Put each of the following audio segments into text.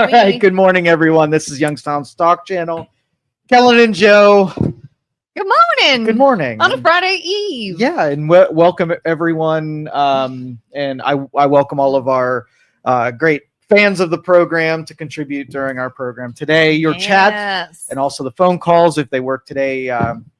All right, good morning, everyone. This is Youngstown Stock Channel. Kelin and Joe. Good morning. Good morning. On a Friday Eve. Yeah, and welcome everyone. And I welcome all of our great fans of the program to contribute during our program today. Your chat and also the phone calls, if they work today,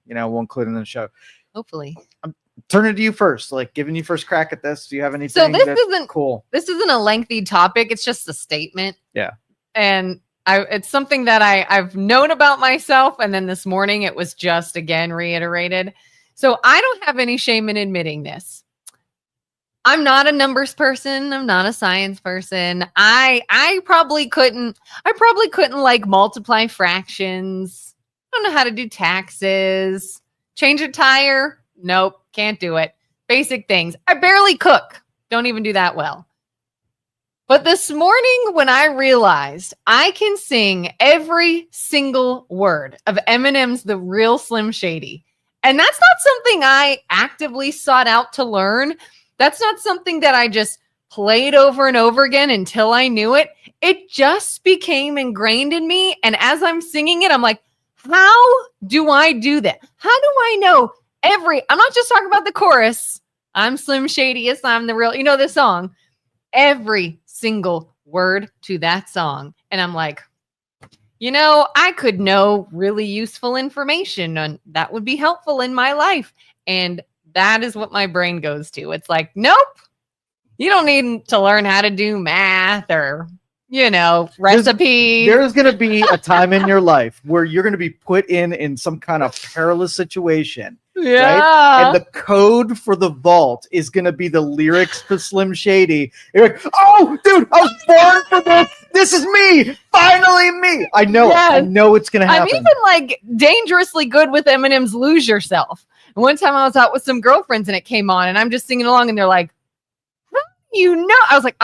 we'll include in the show. Hopefully. I'm turning to you first, like giving you first crack at this. Do you have anything? So this isn't cool. This isn't a lengthy topic. It's just a statement. Yeah. And it's something that I've known about myself. And then this morning it was just again reiterated. So I don't have any shame in admitting this. I'm not a numbers person. I'm not a science person. I probably couldn't like multiply fractions. I don't know how to do taxes. Change a tire. Nope. Can't do it. Basic things. I barely cook. Don't even do that well. But this morning when I realized I can sing every single word of Eminem's The Real Slim Shady, and that's not something I actively sought out to learn. That's not something that I just played over and over again until I knew it. It just became ingrained in me. And as I'm singing it, I'm like, how do I do that? How do I know I'm not just talking about the chorus. I'm Slim Shady. Yes, I'm the real, this song. Every single word to that song. And I'm like, I could know really useful information and that would be helpful in my life. And that is what my brain goes to. It's like, nope, you don't need to learn how to do math or, recipes. There's going to be a time in your life where you're going to be put in some kind of perilous situation. Yeah. Right? And the code for the vault is going to be the lyrics to Slim Shady. You're like, oh, dude, I was born for this. This is me. Finally me. I know. Yes. I know it's going to happen. I'm even like dangerously good with Eminem's Lose Yourself. And one time I was out with some girlfriends and it came on and I'm just singing along and they're like, how do you know? I was like,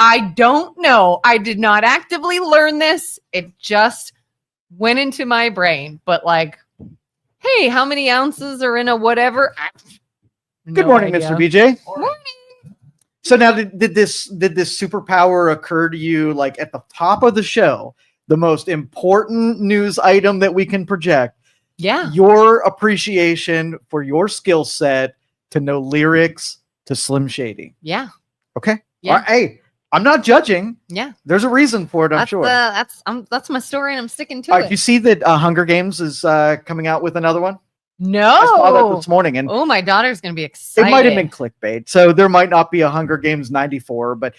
I don't know. I did not actively learn this. It just went into my brain. But like, hey, how many ounces are in a whatever? Good morning, Mr. BJ. Morning. So now, did this superpower occur to you like at the top of the show? The most important news item that we can project. Yeah. Your appreciation for your skill set to know lyrics to Slim Shady. Yeah. Okay. Yeah. All right. Hey, I'm not judging. Yeah. There's a reason for it, I'm sure. That's my story and I'm sticking to it. You see that Hunger Games is coming out with another one? No. I saw that this morning. And my daughter's going to be excited. It might have been clickbait. So there might not be a Hunger Games 94, but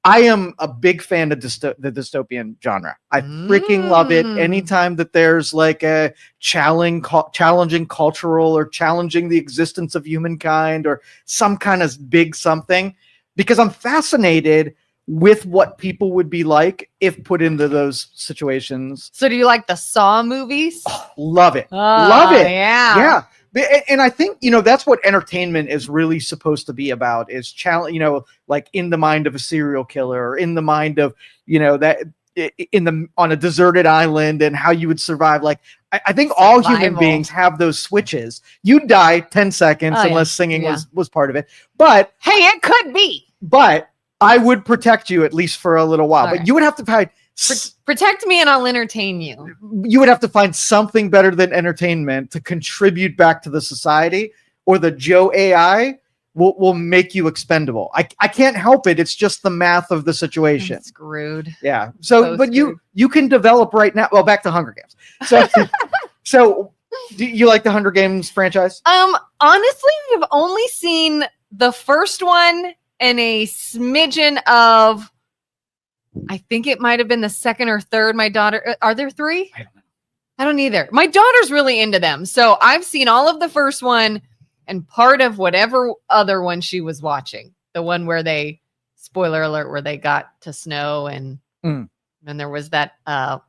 I am a big fan of the dystopian genre. I freaking love it. Anytime that there's like a challenging cultural or challenging the existence of humankind or some kind of big something, because I'm fascinated with what people would be like if put into those situations. So do you like the Saw movies? Oh, love it. Love it. Yeah. Yeah. And I think, that's what entertainment is really supposed to be about is challenge, like in the mind of a serial killer or in the mind of, on a deserted island and how you would survive. Like, I think all human beings have those switches. You'd die 10 seconds unless singing was part of it. But hey, it could be. But I would protect you at least for a little while. But you would have to find protect me and I'll entertain you. You would have to find something better than entertainment to contribute back to the society, or the Joe AI will make you expendable. I can't help it. It's just the math of the situation. I'm screwed. Yeah. So but screwed. You can develop right now. Well, back to Hunger Games. So do you like the Hunger Games franchise? Honestly, I've only seen the first one and a smidgen of, I think it might have been the second or third. My daughter, are there three? I don't know. I don't either. My daughter's really into them. So I've seen all of the first one and part of whatever other one she was watching. The one where spoiler alert, where they got to snow and then there was that,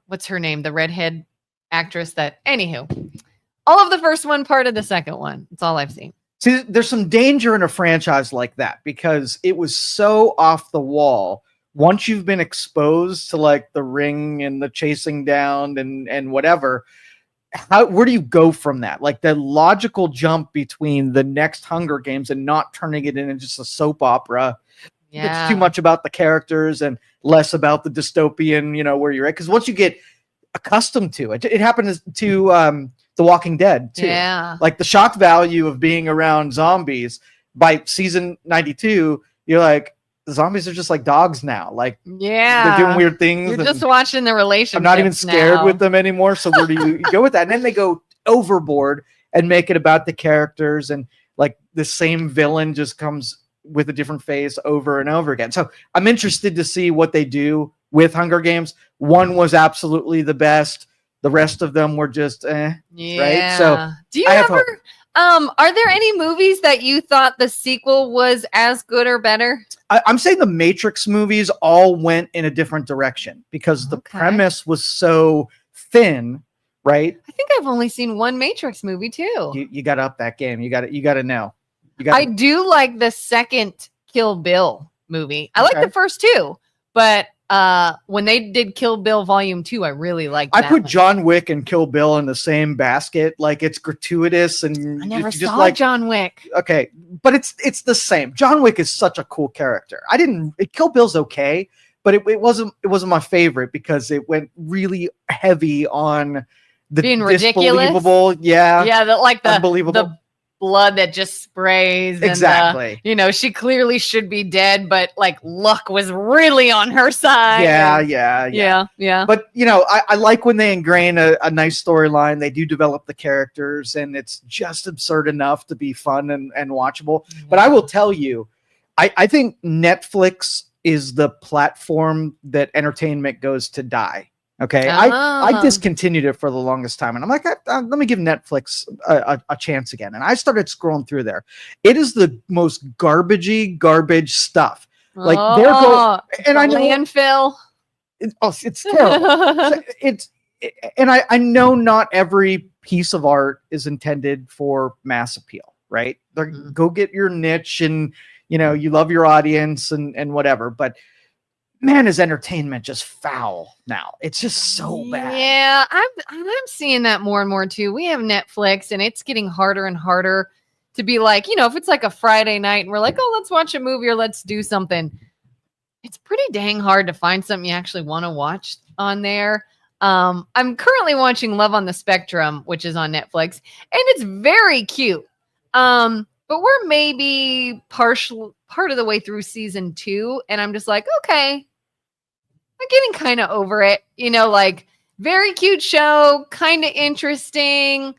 what's her name? The redhead actress anywho, all of the first one, part of the second one. That's all I've seen. See, there's some danger in a franchise like that because it was so off the wall. Once you've been exposed to like the ring and the chasing down and whatever, where do you go from that? Like the logical jump between the next Hunger Games and not turning it into just a soap opera Yeah. it's too much about the characters and less about the dystopian, where you're at. Because once you get accustomed to it, it happened to The Walking Dead too. Yeah. Like the shock value of being around zombies by season 92, you're like, the zombies are just like dogs now. Like, they're doing weird things. You're just watching the relationship. I'm not even scared with them anymore. So where do you go with that? And then they go overboard and make it about the characters, and like the same villain just comes with a different face over and over again. So I'm interested to see what they do with Hunger Games. One was absolutely the best. The rest of them were just right. So do you ever are there any movies that you thought the sequel was as good or better? I'm saying the Matrix movies all went in a different direction because the premise was so thin, right? I think I've only seen one Matrix movie too. You got to up that game. You got to know. I do like the second Kill Bill movie. I like the first two, but when they did Kill Bill Volume 2, I really liked that. I put John Wick and Kill Bill in the same basket. Like, it's gratuitous, and I never just saw like John Wick. Okay, but it's the same. John Wick is such a cool character. Kill Bill's okay, but it wasn't my favorite because it went really heavy on the being ridiculous. Yeah, the unbelievable. The blood that just sprays. Exactly. And, she clearly should be dead, but like luck was really on her side. Yeah. But I like when they ingrain a nice storyline. They do develop the characters, and it's just absurd enough to be fun and watchable. Yeah. But I will tell you, I think Netflix is the platform that entertainment goes to die. Okay, I discontinued it for the longest time, and I'm like, let me give Netflix a chance again. And I started scrolling through there. It is the most garbage stuff. Like and I know landfill. It's terrible. And I know not every piece of art is intended for mass appeal, right? Go get your niche, and you love your audience and whatever, but. Man, is entertainment just foul now? It's just so bad. Yeah, I'm seeing that more and more too. We have Netflix, and it's getting harder and harder to be like, if it's like a Friday night and we're like, oh, let's watch a movie or let's do something. It's pretty dang hard to find something you actually want to watch on there. I'm currently watching Love on the Spectrum, which is on Netflix, and it's very cute. But we're maybe part of the way through season 2, and I'm just like, okay, I'm getting kind of over it. Like, very cute show, kind of interesting,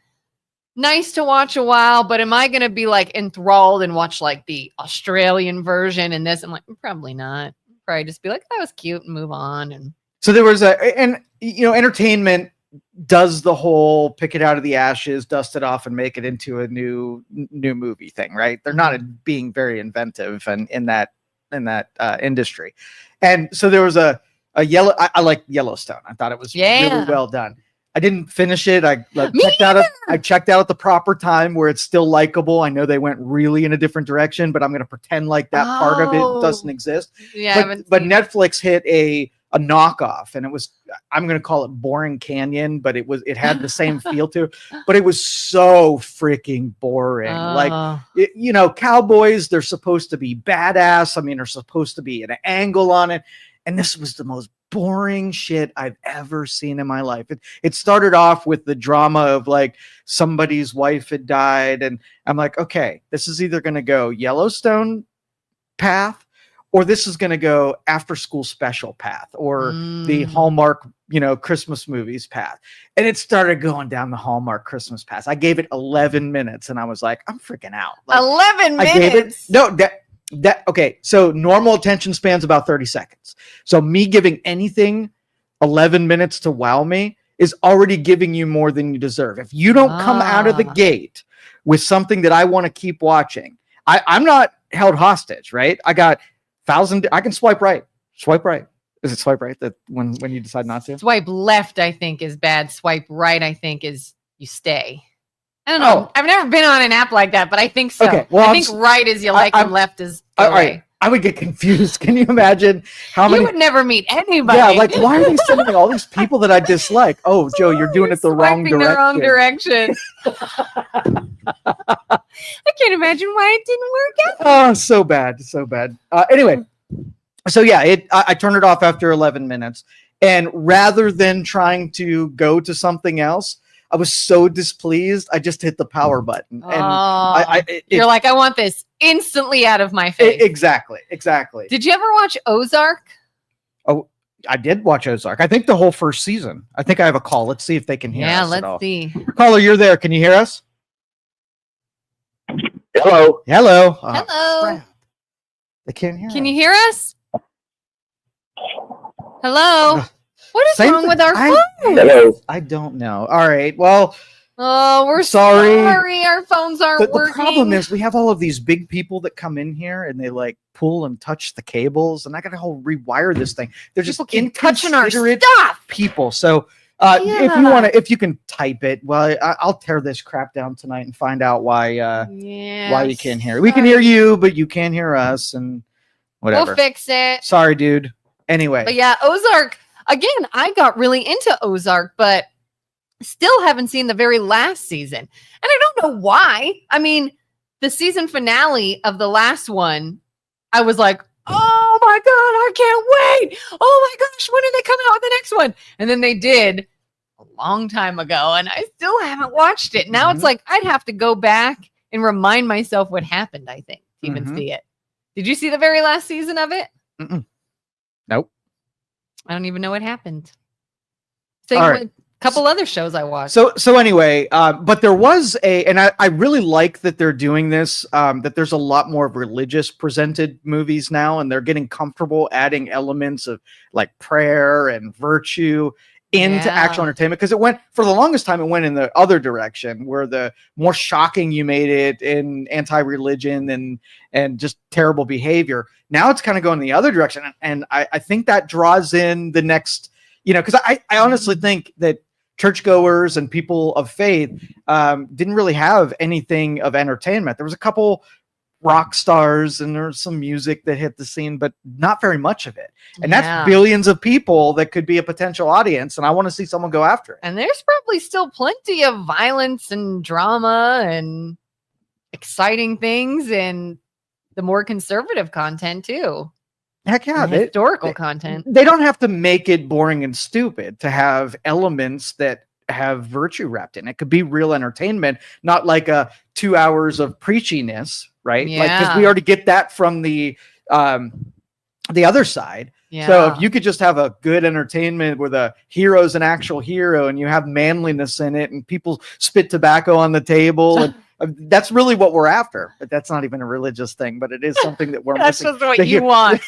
nice to watch a while, but am I going to be like enthralled and watch like the Australian version and this? I'm like, probably not. Probably just be like, that was cute and move on. And so there was entertainment does the whole pick it out of the ashes, dust it off, and make it into a new movie thing, right? They're not being very inventive and in that industry. And so there was a yellow. I like Yellowstone. I thought it was really well done. I didn't finish it. I checked out at the proper time where it's still likable. I know they went really in a different direction, but I'm going to pretend like that part of it doesn't exist. Yeah, but Netflix hit a knockoff, and it was, I'm going to call it Boring Canyon, but it had the same feel to it, but it was so freaking boring. Cowboys, they're supposed to be badass. I mean, there's supposed to be an angle on it. And this was the most boring shit I've ever seen in my life. It started off with the drama of like somebody's wife had died. And I'm like, okay, this is either going to go Yellowstone path, or this is going to go After School Special path, or the Hallmark, Christmas movies path. And it started going down the Hallmark Christmas path. I gave it 11 minutes, and I was like, I'm freaking out. Like, 11 minutes? Okay. So normal attention span's about 30 seconds. So me giving anything 11 minutes to wow me is already giving you more than you deserve. If you don't come out of the gate with something that I want to keep watching, I'm not held hostage, right? I got I can swipe right. Is it swipe right that when you decide not to? Swipe left, I think, is bad. Swipe right, I think, is you stay. I don't know. I've never been on an app like that, but I think so. Okay, well, I think right is you like and left is all right. I would get confused. Can you imagine how many? You would never meet anybody. Yeah, like why are they sending me all these people that I dislike? Oh, Joe, you're doing it the wrong direction. The wrong direction. I can't imagine why it didn't work out. Oh, so bad. Anyway, So yeah, I turned it off after 11 minutes, and rather than trying to go to something else, I was so displeased. I just hit the power button, and you're like, I want this instantly out of my face. Exactly. Did you ever watch Ozark? Oh, I did watch Ozark. I think the whole first season. I think I have a call. Let's see if they can hear us. Yeah, let's see. Caller, you're there. Can you hear us? Hello. Hello. Hello. They can't hear. Can you hear us? Hello. What is wrong with our phone? Hello. I don't know. All right. Well, we're sorry. Our phones aren't working. The problem is we have all of these big people that come in here and they like pull and touch the cables, and I got to rewire this thing. They're just touching our stuff. People. So if you can type it, well, I'll tear this crap down tonight and find out why you can't hear. We can hear you, but you can't hear us, and whatever. We'll fix it. Sorry, dude. Anyway. But yeah, Ozark. Again, I got really into Ozark, but still haven't seen the very last season. And I don't know why. I mean, the season finale of the last one, I was like, oh my God, I can't wait. Oh my gosh, when are they coming out with the next one? And then they did a long time ago, and I still haven't watched it. Now it's like I'd have to go back and remind myself what happened, I think, to even see it. Did you see the very last season of it? Nope. I don't even know what happened. So a couple other shows I watched. So anyway, but there was and I really like that they're doing this, that there's a lot more of religious presented movies now, and they're getting comfortable adding elements of like prayer and virtue into actual entertainment, because it went, for the longest time, it went in the other direction, where the more shocking you made it in anti-religion and just terrible behavior. Now it's kind of going the other direction, and I think that draws in the next, because I honestly think that churchgoers and people of faith didn't really have anything of entertainment. There was a couple rock stars and there's some music that hit the scene, but not very much of it. And that's billions of people that could be a potential audience, and I want to see someone go after it. And there's probably still plenty of violence and drama and exciting things and the more conservative content too. Heck yeah, historical content. They don't have to make it boring and stupid to have elements that have virtue wrapped in it. It could be real entertainment, not like a 2 hours of preachiness, right? Yeah. Like, because we already get that from the other side. Yeah. So if you could just have a good entertainment where the hero's an actual hero and you have manliness in it and people spit tobacco on the table, and that's really what we're after. But that's not even a religious thing, but it is something that we're that's missing. Just what you want.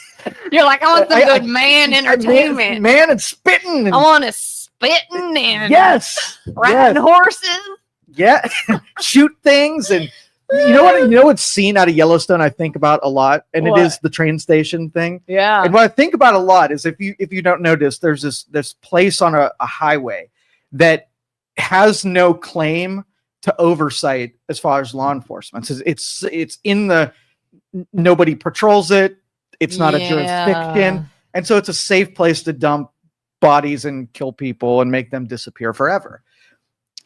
You're like, I want some good man entertainment. Man and spitting. And, I want to spitting and riding horses. Yeah. Shoot things. And you know what's seen out of Yellowstone I think about a lot, and it is the train station thing. Yeah. And what I think about a lot is, if you don't notice, there's this place on a highway that has no claim to oversight as far as law enforcement. It's in the, nobody patrols it. It's not a jurisdiction. And so it's a safe place to dump bodies and kill people and make them disappear forever.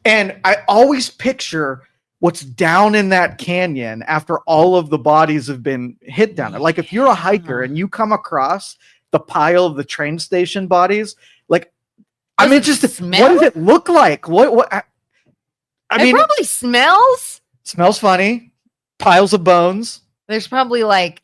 And I always picture what's down in that canyon after all of the bodies have been hit down there. Like, if you're a hiker and you come across the pile of the train station bodies, like, I'm interested. What does it look like? I mean, probably smells funny. Piles of bones. There's probably like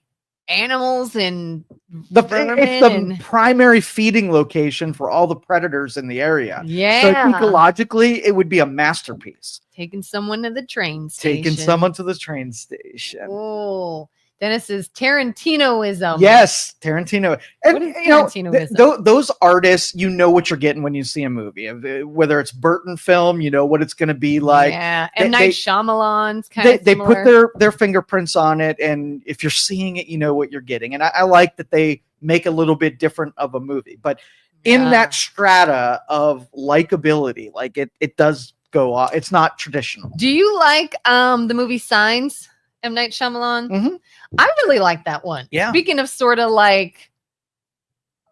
animals and it's the primary feeding location for all the predators in the area. Yeah. So ecologically, it would be a masterpiece. Taking someone to the train station. Oh, Dennis is Tarantinoism. Yes, Tarantino. And what is Tarantinoism? Those artists, you know what you're getting when you see a movie. Whether it's Burton film, you know what it's going to be like. Yeah, and Night Shyamalan's kind of they put their fingerprints on it, and if you're seeing it, you know what you're getting. And I like that they make a little bit different of a movie, but in that strata of likability, like it does go off. It's not traditional. Do you like the movie Signs? M. Night Shyamalan. Mm-hmm. I really like that one. Yeah. Speaking of sort of like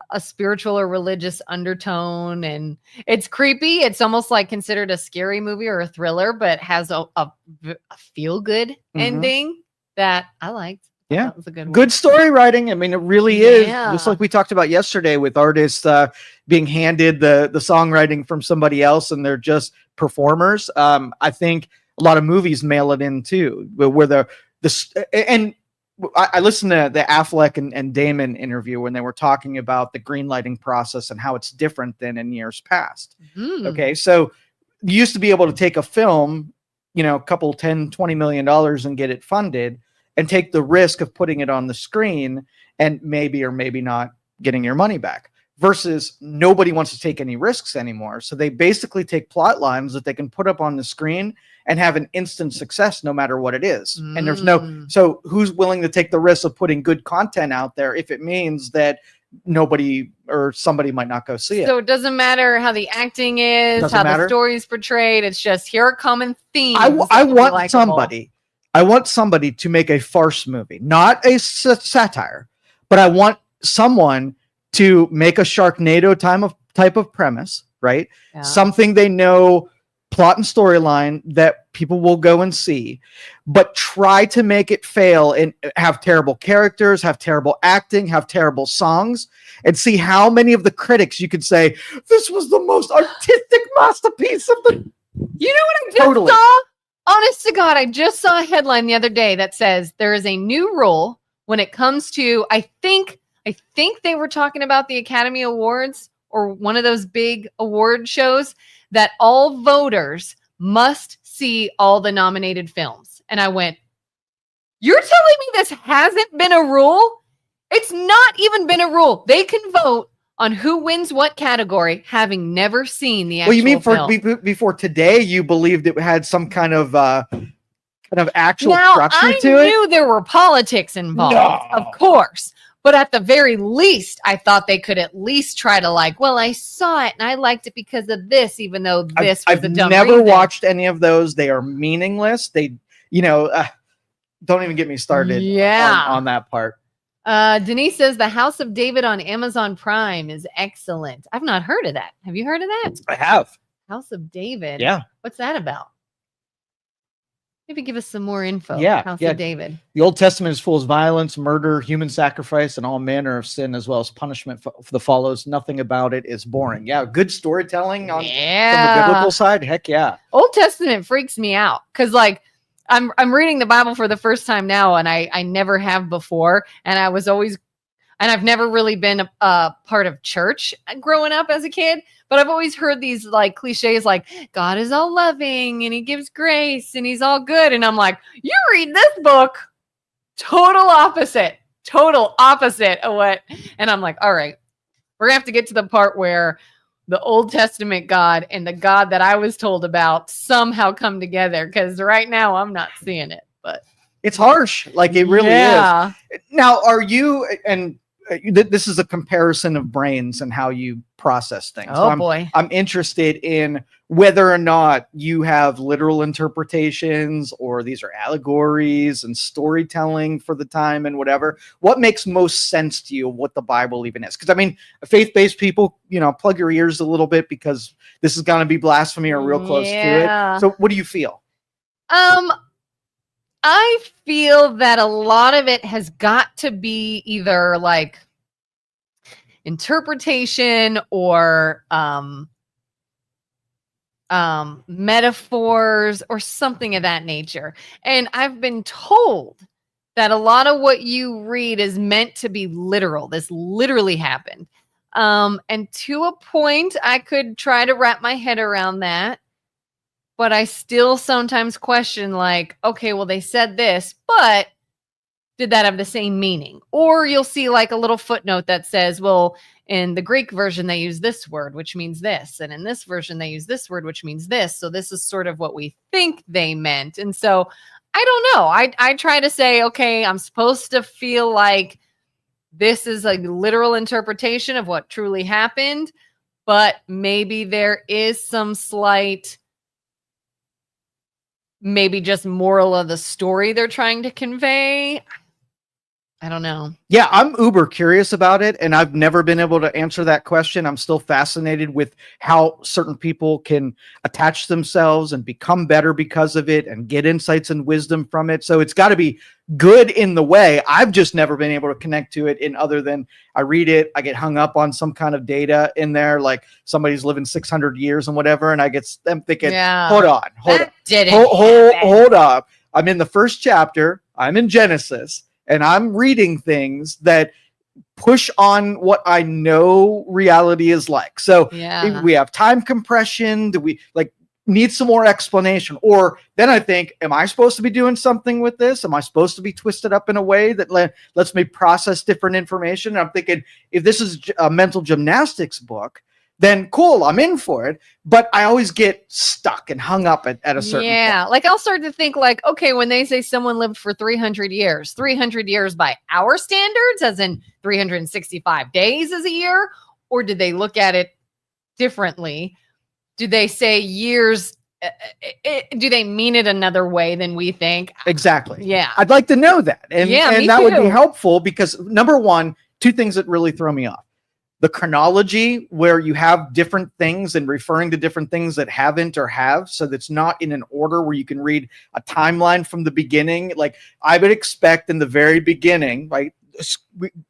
a spiritual or religious undertone, and it's creepy. It's almost like considered a scary movie or a thriller, but has a feel good ending that I liked. Yeah. That was a good one. Good story writing. I mean, it really is. Yeah. Just like we talked about yesterday with artists being handed the songwriting from somebody else and they're just performers. I think a lot of movies mail it in too, where and I listened to the Affleck and Damon interview when they were talking about the greenlighting process and how it's different than in years past. Okay. So you used to be able to take a film, a couple 10, $20 million and get it funded and take the risk of putting it on the screen and maybe or maybe not getting your money back, versus nobody wants to take any risks anymore. So they basically take plot lines that they can put up on the screen and have an instant success no matter what it is. And there's so who's willing to take the risk of putting good content out there if it means that nobody or somebody might not go see it? So it doesn't matter how the acting is, Doesn't how matter. the story is portrayed. It's just here are common themes. I want somebody to make a farce movie, not a satire, but I want someone to make a Sharknado type of premise, right? Yeah. Something they know, plot and storyline that people will go and see, but try to make it fail and have terrible characters, have terrible acting, have terrible songs, and see how many of the critics you could say, this was the most artistic masterpiece of the... You know what I just saw? Honest to God, I just saw a headline the other day that says there is a new rule when it comes to, I think they were talking about the Academy Awards or one of those big award shows, that all voters must see all the nominated films. And I went, you're telling me this hasn't been a rule? It's not even been a rule. They can vote on who wins what category, having never seen the actual film. You mean before today, you believed it had some kind of actual structure to it? I knew there were politics involved, of course. But at the very least, I thought they could at least try to I saw it and I liked it because of this, even though this was a dumb I've never reason. watched any of those. They are meaningless. They, don't even get me started on that part. Denise says The House of David on Amazon Prime is excellent. I've not heard of that. Have you heard of that? I have. House of David. Yeah. What's that about? Maybe give us some more info. Yeah. House of David. The Old Testament is full of violence, murder, human sacrifice, and all manner of sin, as well as punishment for the follows. Nothing about it is boring. Yeah. Good storytelling from the biblical side. Heck yeah. Old Testament freaks me out because I'm reading the Bible for the first time now, and I never have before. And I've never really been a part of church growing up as a kid, but I've always heard these cliches like God is all loving and he gives grace and he's all good. And I'm like, you read this book, total opposite of what. And I'm like, all right, we're gonna have to get to the part where the Old Testament God and the God that I was told about somehow come together. Because right now I'm not seeing it, but it's harsh. It really is. Now, are you, and this is a comparison of brains and how you process things. Oh, so boy. I'm interested in whether or not you have literal interpretations or these are allegories and storytelling for the time and whatever. What makes most sense to you of what the Bible even is? Because, faith-based people, plug your ears a little bit because this is going to be blasphemy or real close to it. So what do you feel? I feel that a lot of it has got to be either interpretation or metaphors or something of that nature. And I've been told that a lot of what you read is meant to be literal. This literally happened. And to a point, I could try to wrap my head around that. But I still sometimes question okay, well, they said this, but did that have the same meaning? Or you'll see a little footnote that says, well, in the Greek version, they use this word, which means this. And in this version, they use this word, which means this. So this is sort of what we think they meant. And so I don't know. I try to say, okay, I'm supposed to feel like this is a literal interpretation of what truly happened, but maybe there is some slight... maybe just moral of the story they're trying to convey. I don't know. Yeah, I'm uber curious about it, and I've never been able to answer that question. I'm still fascinated with how certain people can attach themselves and become better because of it and get insights and wisdom from it. So it's got to be good in the way. I've just never been able to connect to it in other than I read it, I get hung up on some kind of data in there, like somebody's living 600 years and whatever, and I get them thinking, hold on. Hold up. I'm in the first chapter. I'm in Genesis. And I'm reading things that push on what I know reality is like. So we have time compression. Do we need some more explanation? Or then I think, am I supposed to be doing something with this? Am I supposed to be twisted up in a way that lets me process different information? And I'm thinking, if this is a mental gymnastics book, then cool, I'm in for it. But I always get stuck and hung up at a certain point. Like I'll start to think like, okay, when they say someone lived for 300 years by our standards, as in 365 days is a year, or did they look at it differently? Do they say years? Do they mean it another way than we think? Exactly. Yeah. I'd like to know that. And that would be helpful because number one, two things that really throw me off. The chronology where you have different things and referring to different things that haven't or have, so that's not in an order where you can read a timeline from the beginning. Like I would expect in the very beginning, right?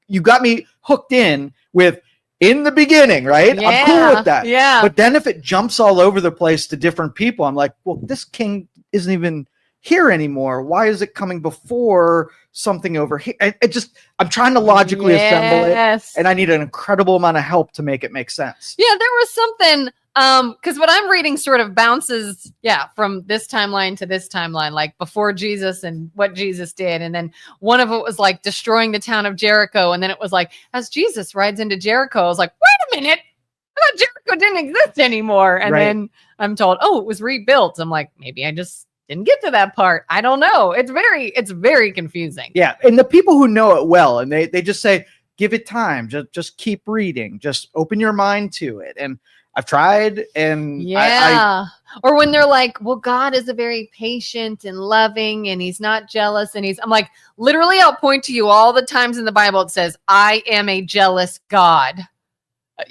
You got me hooked in with in the beginning, right? Yeah, I'm cool with that. Yeah. But then if it jumps all over the place to different people, I'm like, well, this king isn't even here anymore. Why is it coming before something over here? I'm trying to logically assemble it, and I need an incredible amount of help to make it make sense. Yeah, there was something because what I'm reading sort of bounces from this timeline to this timeline, like before Jesus and what Jesus did, and then one of it was like destroying the town of Jericho, and then it was like as Jesus rides into Jericho, I was like, wait a minute, I thought Jericho didn't exist anymore, and then I'm told, oh, it was rebuilt. I'm like, maybe I just didn't get to that part. I don't know. It's very confusing. Yeah. And the people who know it well, and they just say, give it time. Just keep reading. Just open your mind to it. And I've tried. And or when they're like, well, God is a very patient and loving and he's not jealous. And I'm like, literally, I'll point to you all the times in the Bible. It says, I am a jealous God,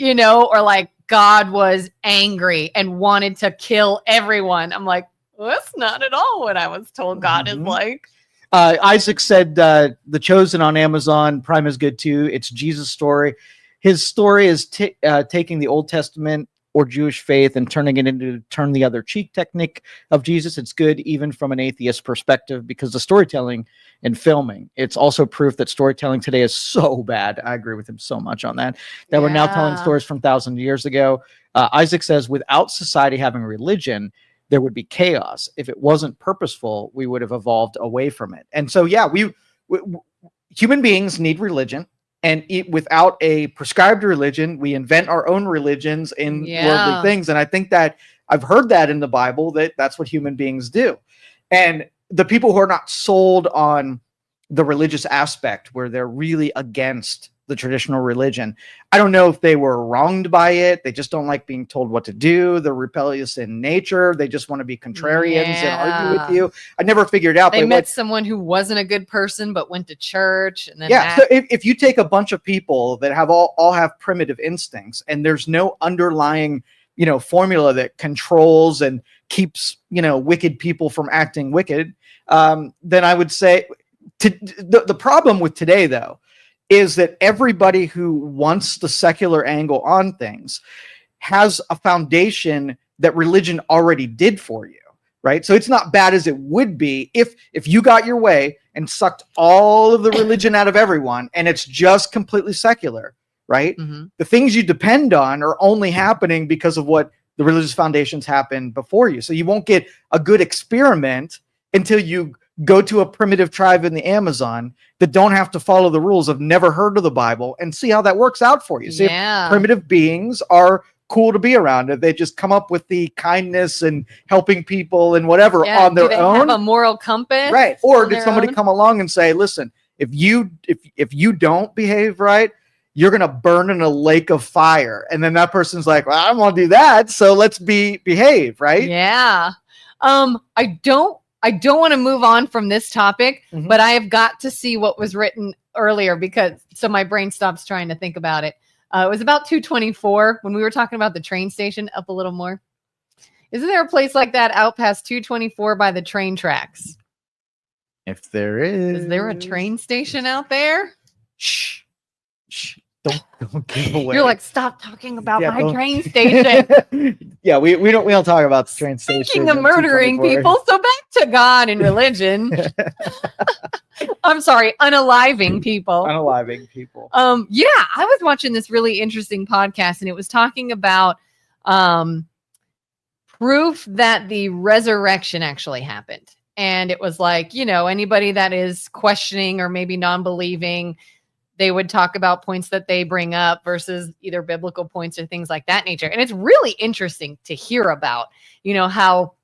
or like God was angry and wanted to kill everyone. I'm like, well, that's not at all what I was told God is like. Isaac said The Chosen on Amazon Prime is good too. It's Jesus' story. His story is taking the Old Testament or Jewish faith and turning it into turn the other cheek technique of Jesus. It's good even from an atheist perspective because the storytelling and filming, it's also proof that storytelling today is so bad. I agree with him so much on that we're now telling stories from thousands of years ago. Isaac says without society having religion, there would be chaos. If it wasn't purposeful, we would have evolved away from it. And so, we human beings need religion, and without a prescribed religion, we invent our own religions in worldly things. And I think that I've heard that in the Bible, that's what human beings do. And the people who are not sold on the religious aspect, where they're really against the traditional religion, I don't know if they were wronged by it. They just don't like being told what to do. They're rebellious in nature. They just want to be contrarians and argue with you. I never figured out. They met someone who wasn't a good person, but went to church. And then so if you take a bunch of people that have all have primitive instincts, and there's no underlying, formula that controls and keeps, wicked people from acting wicked, then I would say the problem with today, though, is that everybody who wants the secular angle on things has a foundation that religion already did for you, right? So it's not bad as it would be if you got your way and sucked all of the religion out of everyone and it's just completely secular, right? Mm-hmm. The things you depend on are only happening because of what the religious foundations happened before you. So you won't get a good experiment until you go to a primitive tribe in the Amazon that don't have to follow the rules, have never heard of the Bible, and see how that works out for you. See if primitive beings are cool to be around. If they just come up with the kindness and helping people and whatever on their own. Have a moral compass? Right. Or did somebody come along and say, listen, if you don't behave right, you're going to burn in a lake of fire. And then that person's like, well, I don't want to do that. So let's behave. Right. Yeah. I don't want to move on from this topic, but I have got to see what was written earlier so my brain stops trying to think about it. It was about 224 when we were talking about the train station. Up a little more. Isn't there a place like that out past 224 by the train tracks? If there is there a train station out there? Shh. Don't give away. You're like, stop talking about my train station. Yeah, we don't talk about the train station. Speaking of murdering people, so back to God and religion. I'm sorry, unaliving people. Yeah, I was watching this really interesting podcast, and it was talking about proof that the resurrection actually happened. And it was like, anybody that is questioning or maybe non-believing, they would talk about points that they bring up versus either biblical points or things like that nature. And it's really interesting to hear about, how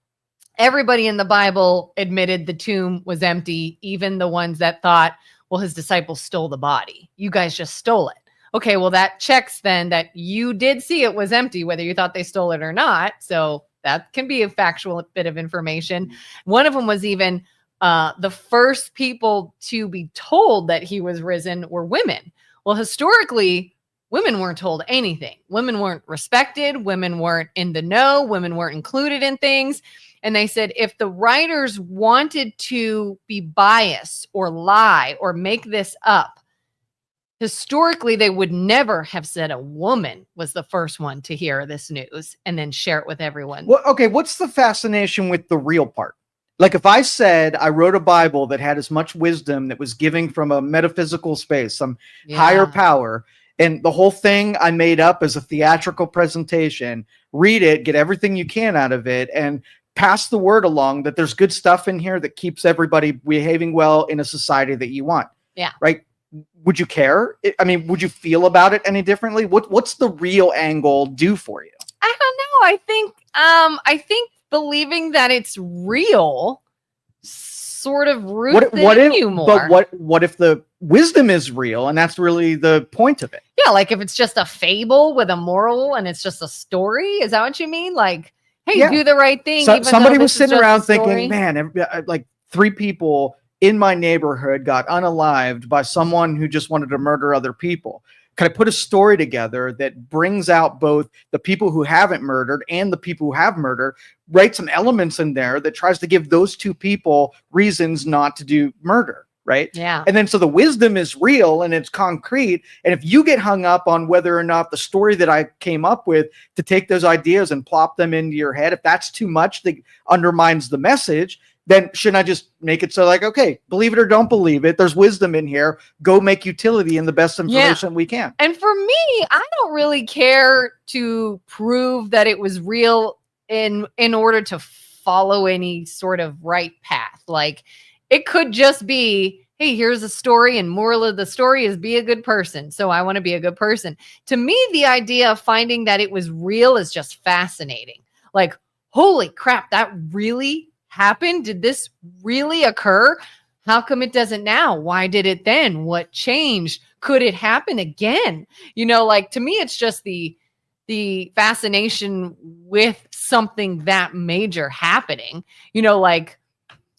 everybody in the Bible admitted the tomb was empty, even the ones that thought, well, his disciples stole the body. You guys just stole it. Okay, well, that checks then that you did see it was empty, whether you thought they stole it or not. So that can be a factual bit of information. One of them was even the first people to be told that he was risen were women. Well, historically, women weren't told anything. Women weren't respected. Women weren't in the know. Women weren't included in things. And they said if the writers wanted to be biased or lie or make this up, historically, they would never have said a woman was the first one to hear this news and then share it with everyone. Well, okay, what's the fascination with the real part? Like if I said I wrote a Bible that had as much wisdom that was giving from a metaphysical space, some higher power, and the whole thing I made up as a theatrical presentation, read it, get everything you can out of it, and pass the word along that there's good stuff in here that keeps everybody behaving well in a society that you want. Yeah. Right? Would you care? I mean, would you feel about it any differently? What's the real angle do for you? I don't know. I think believing that it's real sort of roots in you more. But what if the wisdom is real and that's really the point of it? Yeah, like if it's just a fable with a moral and it's just a story, is that what you mean? Like, hey, do the right thing. So, somebody was sitting around thinking, man, like 3 people in my neighborhood got unalived by someone who just wanted to murder other people. Can I put a story together that brings out both the people who haven't murdered and the people who have murdered, write some elements in there that tries to give those 2 people reasons not to do murder, right? Yeah. And then so the wisdom is real and it's concrete. And if you get hung up on whether or not the story that I came up with to take those ideas and plop them into your head, if that's too much that undermines the message, then shouldn't I just make it so like, okay, believe it or don't believe it, there's wisdom in here. Go make utility in the best information we can. And for me, I don't really care to prove that it was real in order to follow any sort of right path. Like it could just be, hey, here's a story and moral of the story is be a good person. So I want to be a good person. To me, the idea of finding that it was real is just fascinating. Like, holy crap, that really happened? Did this really occur? How come it doesn't now? Why did it then? What changed? Could it happen again? Like to me, it's just the fascination with something that major happening. Like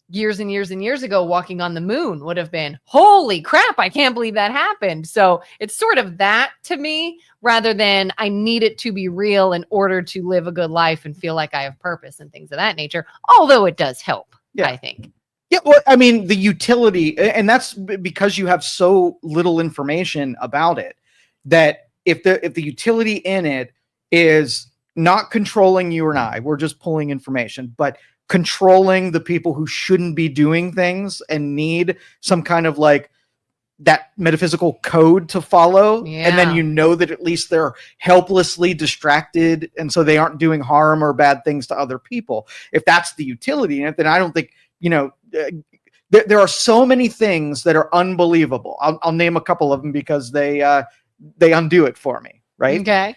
years and years and years ago, walking on the moon would have been, holy crap, I can't believe that happened. So it's sort of that to me, rather than I need it to be real in order to live a good life and feel like I have purpose and things of that nature. Although it does help, I think. Yeah, well, I mean, the utility, and that's because you have so little information about it, that if the utility in it is not controlling you and I, we're just pulling information, but controlling the people who shouldn't be doing things and need some kind of like that metaphysical code to follow. Yeah. And then that at least they're helplessly distracted and so they aren't doing harm or bad things to other people. If that's the utility in it, then I don't think, there are so many things that are unbelievable. I'll name a couple of them because they undo it for me, right? Okay.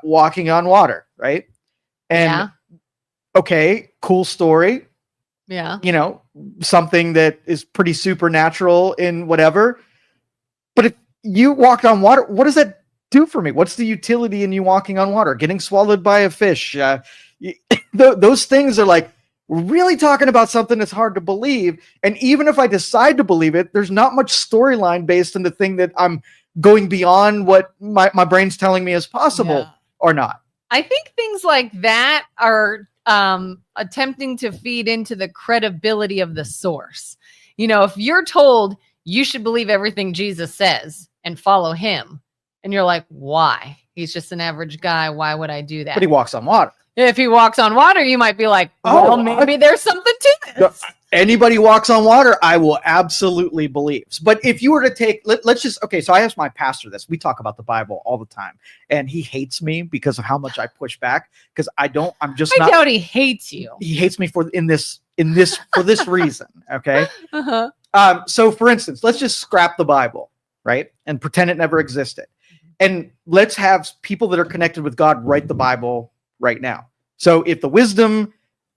Walking on water, right? And okay, cool story. Yeah. Something that is pretty supernatural in whatever. But if you walked on water, what does that do for me? What's the utility in you walking on water? Getting swallowed by a fish? Those things are like, we're really talking about something that's hard to believe. And even if I decide to believe it, there's not much storyline based on the thing that I'm going beyond what my brain's telling me is possible or not. I think things like that are attempting to feed into the credibility of the source. You know, if you're told you should believe everything Jesus says and follow him, and you're like, why? He's just an average guy. Why would I do that? But he walks on water. If he walks on water, you might be like, well, maybe there's something to this. Anybody walks on water, I will absolutely believe. But if you were to take, let's just, okay, so I asked my pastor this. We talk about the Bible all the time, and he hates me because of how much I push back, because I doubt he hates you. He hates me for this reason, okay? So for instance, let's just scrap the Bible, right? And pretend it never existed. And let's have people that are connected with God write the Bible right now. So if the wisdom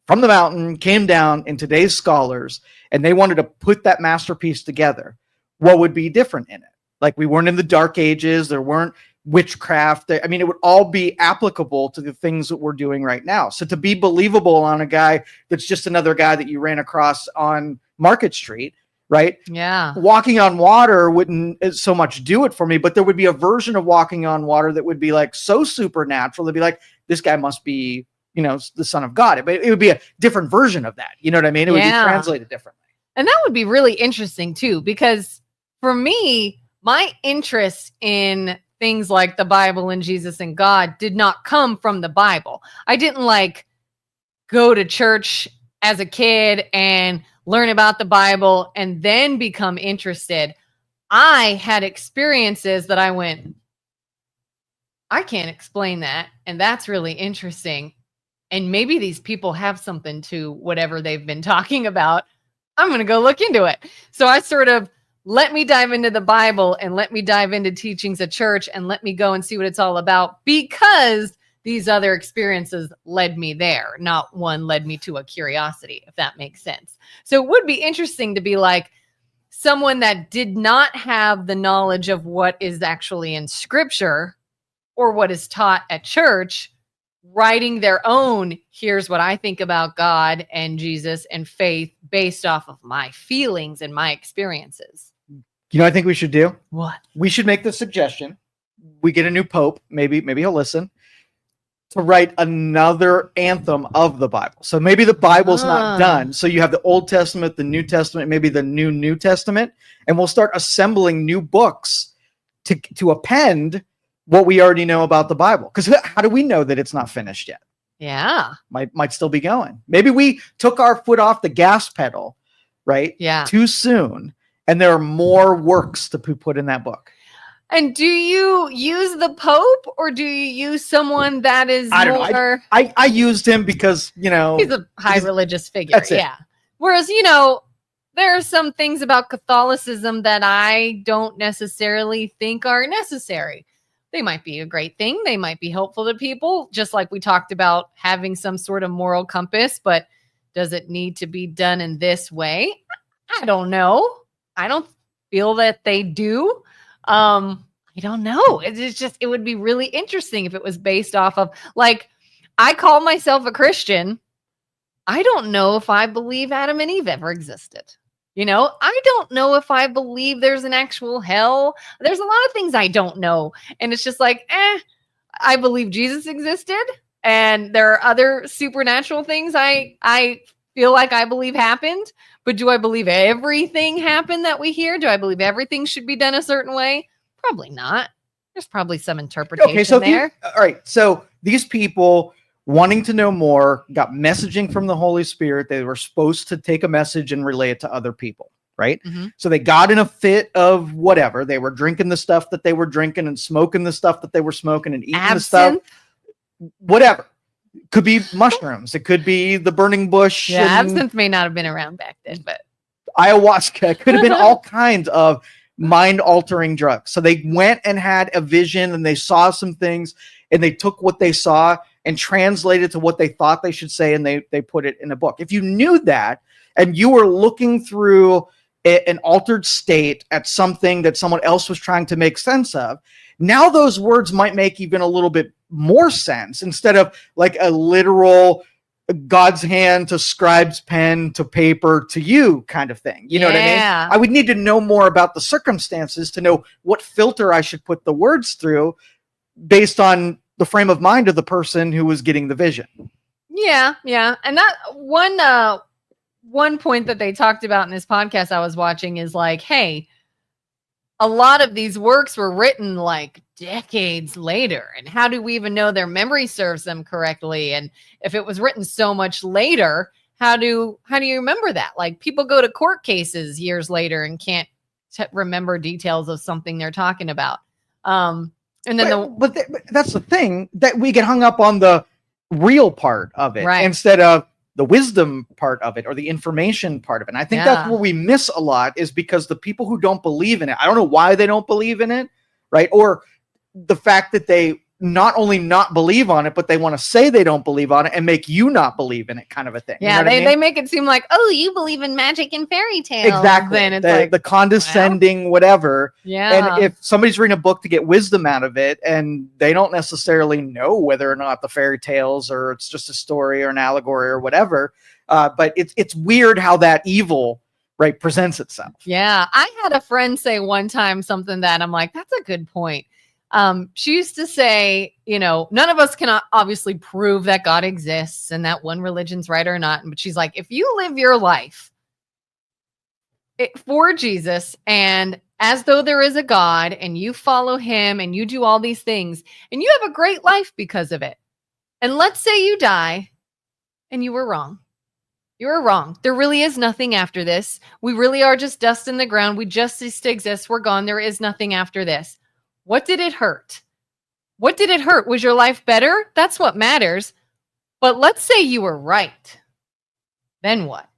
from the mountain came down in today's scholars and they wanted to put that masterpiece together, what would be different in it? Like, we weren't in the dark ages. There weren't witchcraft. I mean, it would all be applicable to the things that we're doing right now. So to be believable on a guy that's just another guy that you ran across on Market Street, right? Yeah. Walking on water wouldn't so much do it for me, but there would be a version of walking on water that would be like so supernatural. It'd be like, this guy must be, you know, the Son of God. It would be a different version of that. You know what I mean? It would be translated differently. And that would be really interesting too, because for me, my interest in things like the Bible and Jesus and God did not come from the Bible. I didn't like go to church as a kid and learn about the Bible and then become interested. I had experiences that I went, I can't explain that. And that's really interesting. And maybe these people have something to whatever they've been talking about. I'm going to go look into it. So I sort of let me dive into the Bible and let me dive into teachings of church and let me go and see what it's all about, because these other experiences led me there. Not one led me to a curiosity, if that makes sense. So it would be interesting to be like someone that did not have the knowledge of what is actually in scripture or what is taught at church, writing their own, here's what I think about God and Jesus and faith based off of my feelings and my experiences. You know, I think we should do? What? We should make the suggestion. We get a new pope, maybe he'll listen, to write another anthem of the Bible. So maybe the Bible's not done. So you have the Old Testament, the New Testament, maybe the New Testament, and we'll start assembling new books to append what we already know about the Bible. Because how do we know that it's not finished yet? Yeah. Might still be going. Maybe we took our foot off the gas pedal, right? Yeah. Too soon. And there are more works to put in that book. And do you use the Pope or do you use someone that is I don't know. I used him because, you know, he's a high religious figure. That's it. Yeah. Whereas, you know, there are some things about Catholicism that I don't necessarily think are necessary. They might be a great thing. They might be helpful to people, just like we talked about having some sort of moral compass, but does it need to be done in this way? I don't know. I don't feel that they do. I don't know. It's just, it would be really interesting if it was based off of, like, I call myself a Christian. I don't know if I believe Adam and Eve ever existed. You know, I don't know if I believe there's an actual hell. There's a lot of things I don't know. And it's just like, I believe Jesus existed. And there are other supernatural things I feel like I believe happened. But do I believe everything happened that we hear? Do I believe everything should be done a certain way? Probably not. There's probably some interpretation there. All right. So these people wanting to know more got messaging from the Holy Spirit. They were supposed to take a message and relay it to other people, right? Mm-hmm. So they got in a fit of whatever. They were drinking the stuff that they were drinking and smoking the stuff that they were smoking and eating the stuff. Whatever. Could be mushrooms. It could be the burning bush. Yeah, absinthe may not have been around back then, but ayahuasca. It could have been all kinds of mind-altering drugs. So they went and had a vision and they saw some things and they took what they saw and translated to what they thought they should say, and they put it in a book. If you knew that and you were looking through an altered state at something that someone else was trying to make sense of, now those words might make even a little bit more sense instead of like a literal God's hand to scribe's pen to paper to you kind of thing. You know what I mean? I would need to know more about the circumstances to know what filter I should put the words through based on the frame of mind of the person who was getting the vision. Yeah. And that one point that they talked about in this podcast I was watching is like, hey, a lot of these works were written like decades later. And how do we even know their memory serves them correctly? And if it was written so much later, how do you remember that? Like, people go to court cases years later and can't remember details of something they're talking about. And then but that's the thing, that we get hung up on the real part of it instead of the wisdom part of it or the information part of it. And I think that's where we miss a lot, is because the people who don't believe in it, I don't know why they don't believe in it, right? Or the fact that they not only not believe on it, but they want to say they don't believe on it and make you not believe in it, kind of a thing. Yeah, you know they make it seem like, oh, you believe in magic and fairy tales. Exactly. Then it's like the condescending, whatever. Yeah. And if somebody's reading a book to get wisdom out of it, and they don't necessarily know whether or not the fairy tales or it's just a story or an allegory or whatever, but it's weird how that evil presents itself. Yeah. I had a friend say one time something that I'm like, that's a good point. She used to say, none of us can obviously prove that God exists and that one religion's right or not. But she's like, if you live your life for Jesus and as though there is a God and you follow him and you do all these things and you have a great life because of it. And let's say you die and you were wrong. You were wrong. There really is nothing after this. We really are just dust in the ground. We just cease to exist. We're gone. There is nothing after this. What did it hurt? What did it hurt? Was your life better? That's what matters. But let's say you were right. Then what?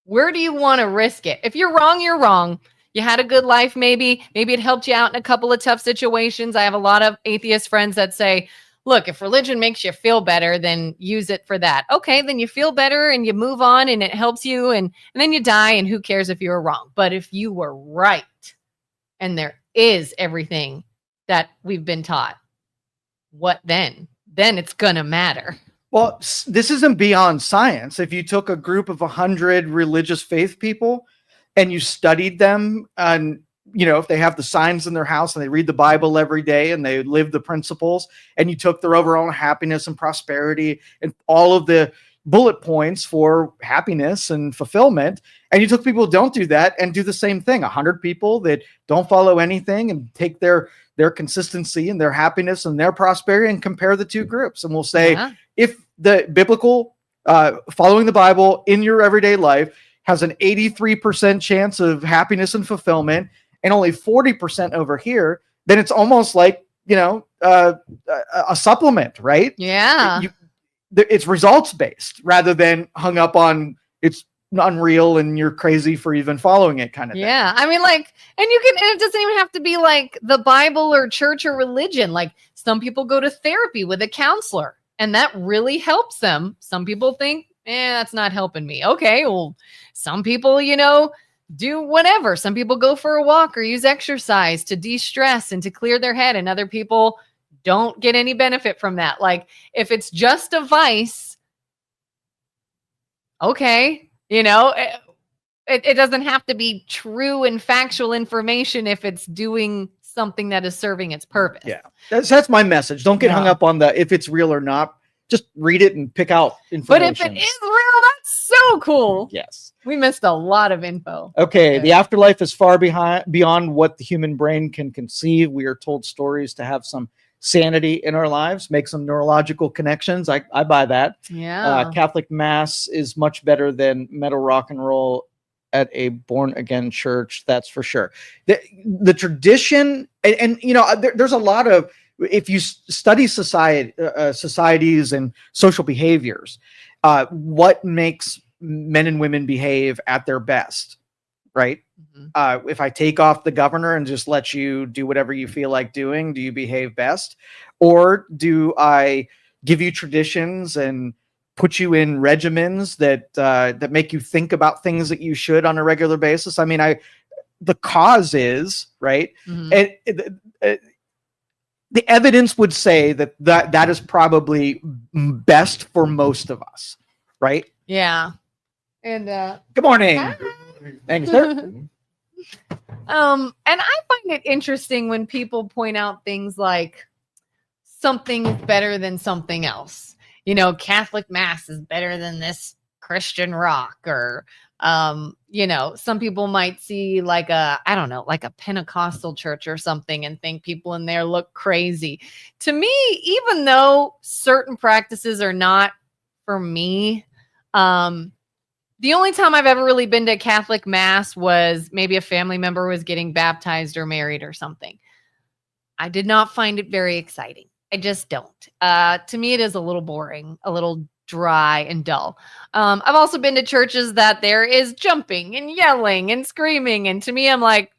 Where do you want to risk it? If you're wrong, you're wrong. You had a good life, maybe. Maybe it helped you out in a couple of tough situations. I have a lot of atheist friends that say, look, if religion makes you feel better, then use it for that. Okay, then you feel better and you move on and it helps you and then you die, and who cares if you were wrong? But if you were right and there is everything that we've been taught, what then? Then it's gonna matter. Well, this isn't beyond science. If you took a group of 100 religious faith people and you studied them, and if they have the signs in their house and they read the Bible every day and they live the principles, and you took their overall happiness and prosperity and all of the bullet points for happiness and fulfillment, and you took people who don't do that and do the same thing, 100 people that don't follow anything, and take their consistency and their happiness and their prosperity and compare the two groups. And we'll say, if the biblical following the Bible in your everyday life has an 83% chance of happiness and fulfillment and only 40% over here, then it's almost like, a supplement, right? Yeah. It's results based rather than hung up on it's unreal and you're crazy for even following it kind of thing. Yeah. I mean, and it doesn't even have to be like the Bible or church or religion. Like, some people go to therapy with a counselor and that really helps them. Some people think, that's not helping me. Okay. Well, some people, do whatever. Some people go for a walk or use exercise to de-stress and to clear their head. And other people don't get any benefit from that. Like, if it's just a vice, okay, it doesn't have to be true and factual information if it's doing something that is serving its purpose. Yeah, that's my message. Don't get hung up on if it's real or not. Just read it and pick out information. But if it is real, that's so cool. Yes. We missed a lot of info. Okay, yeah. The afterlife is far beyond what the human brain can conceive. We are told stories to have some sanity in our lives, make some neurological connections. I buy that. Yeah. Catholic Mass is much better than metal rock and roll at a born again church. That's for sure. The tradition, and there's a lot of, if you study societies and social behaviors, what makes men and women behave at their best, right? Mm-hmm. If I take off the governor and just let you do whatever you feel like doing, do you behave best? Or do I give you traditions and put you in regimens that make you think about things that you should on a regular basis? I mean, the cause is, right? Mm-hmm. And the evidence would say that is probably best for most of us, right? Yeah. And good morning. hi. Thanks, sir. And I find it interesting when people point out things like something is better than something else. Catholic Mass is better than this Christian rock, or some people might see like a Pentecostal church or something and think people in there look crazy. To me, even though certain practices are not for me, the only time I've ever really been to a Catholic Mass was maybe a family member was getting baptized or married or something. I did not find it very exciting. I just don't. To me, it is a little boring, a little dry and dull. I've also been to churches that there is jumping and yelling and screaming. And to me, I'm like,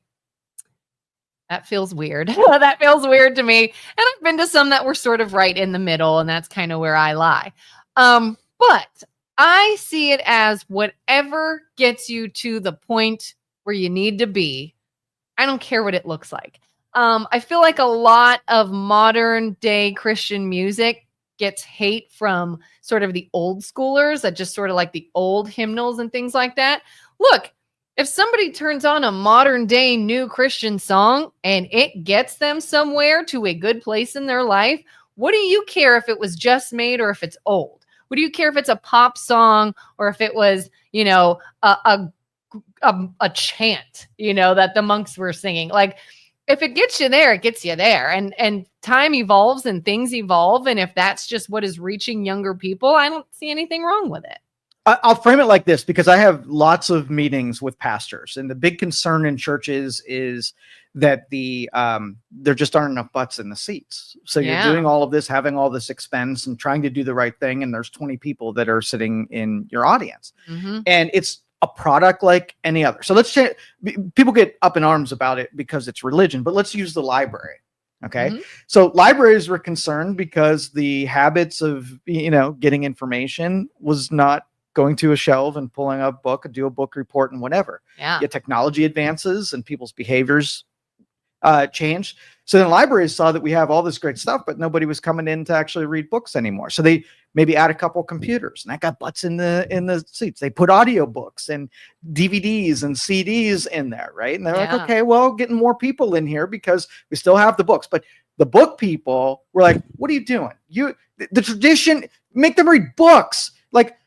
that feels weird. That feels weird to me. And I've been to some that were sort of right in the middle, and that's kind of where I lie. But I see it as whatever gets you to the point where you need to be. I don't care what it looks like. I feel like a lot of modern day Christian music gets hate from sort of the old schoolers that just sort of like the old hymnals and things like that. Look, if somebody turns on a modern day new Christian song and it gets them somewhere to a good place in their life, what do you care if it was just made or if it's old? What do you care if it's a pop song or if it was, a chant, that the monks were singing? Like, if it gets you there, it gets you there. And time evolves and things evolve. And if that's just what is reaching younger people, I don't see anything wrong with it. I'll frame it like this, because I have lots of meetings with pastors, and the big concern in churches is that there just aren't enough butts in the seats. So you're doing all of this, having all this expense and trying to do the right thing. And there's 20 people that are sitting in your audience, and it's a product like any other. So let's say people get up in arms about it because it's religion, but let's use the library. Okay. So libraries were concerned because the habits of, getting information was not going to a shelf and pulling up a book and do a book report and whatever. Yeah. Yet technology advances and people's behaviors changed. So then libraries saw that we have all this great stuff, but nobody was coming in to actually read books anymore. So they maybe add a couple computers, and that got butts in the seats. They put audiobooks and DVDs and CDs in there, right? And they're like, okay, well, getting more people in here because we still have the books. But the book people were like, what are you doing? The tradition, make them read books. Like,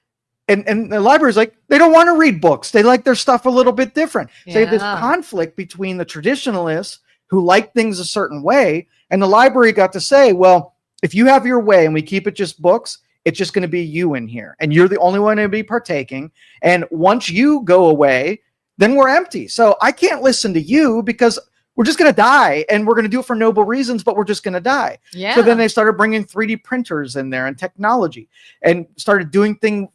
and the library's like, they don't want to read books. They like their stuff a little bit different. So you have this conflict between the traditionalists who like things a certain way, and the library got to say, well, if you have your way and we keep it just books, it's just going to be you in here, and you're the only one to be partaking. And once you go away, then we're empty. So I can't listen to you because we're just going to die, and we're going to do it for noble reasons, but we're just going to die. Yeah. So then they started bringing 3D printers in there and technology, and started doing things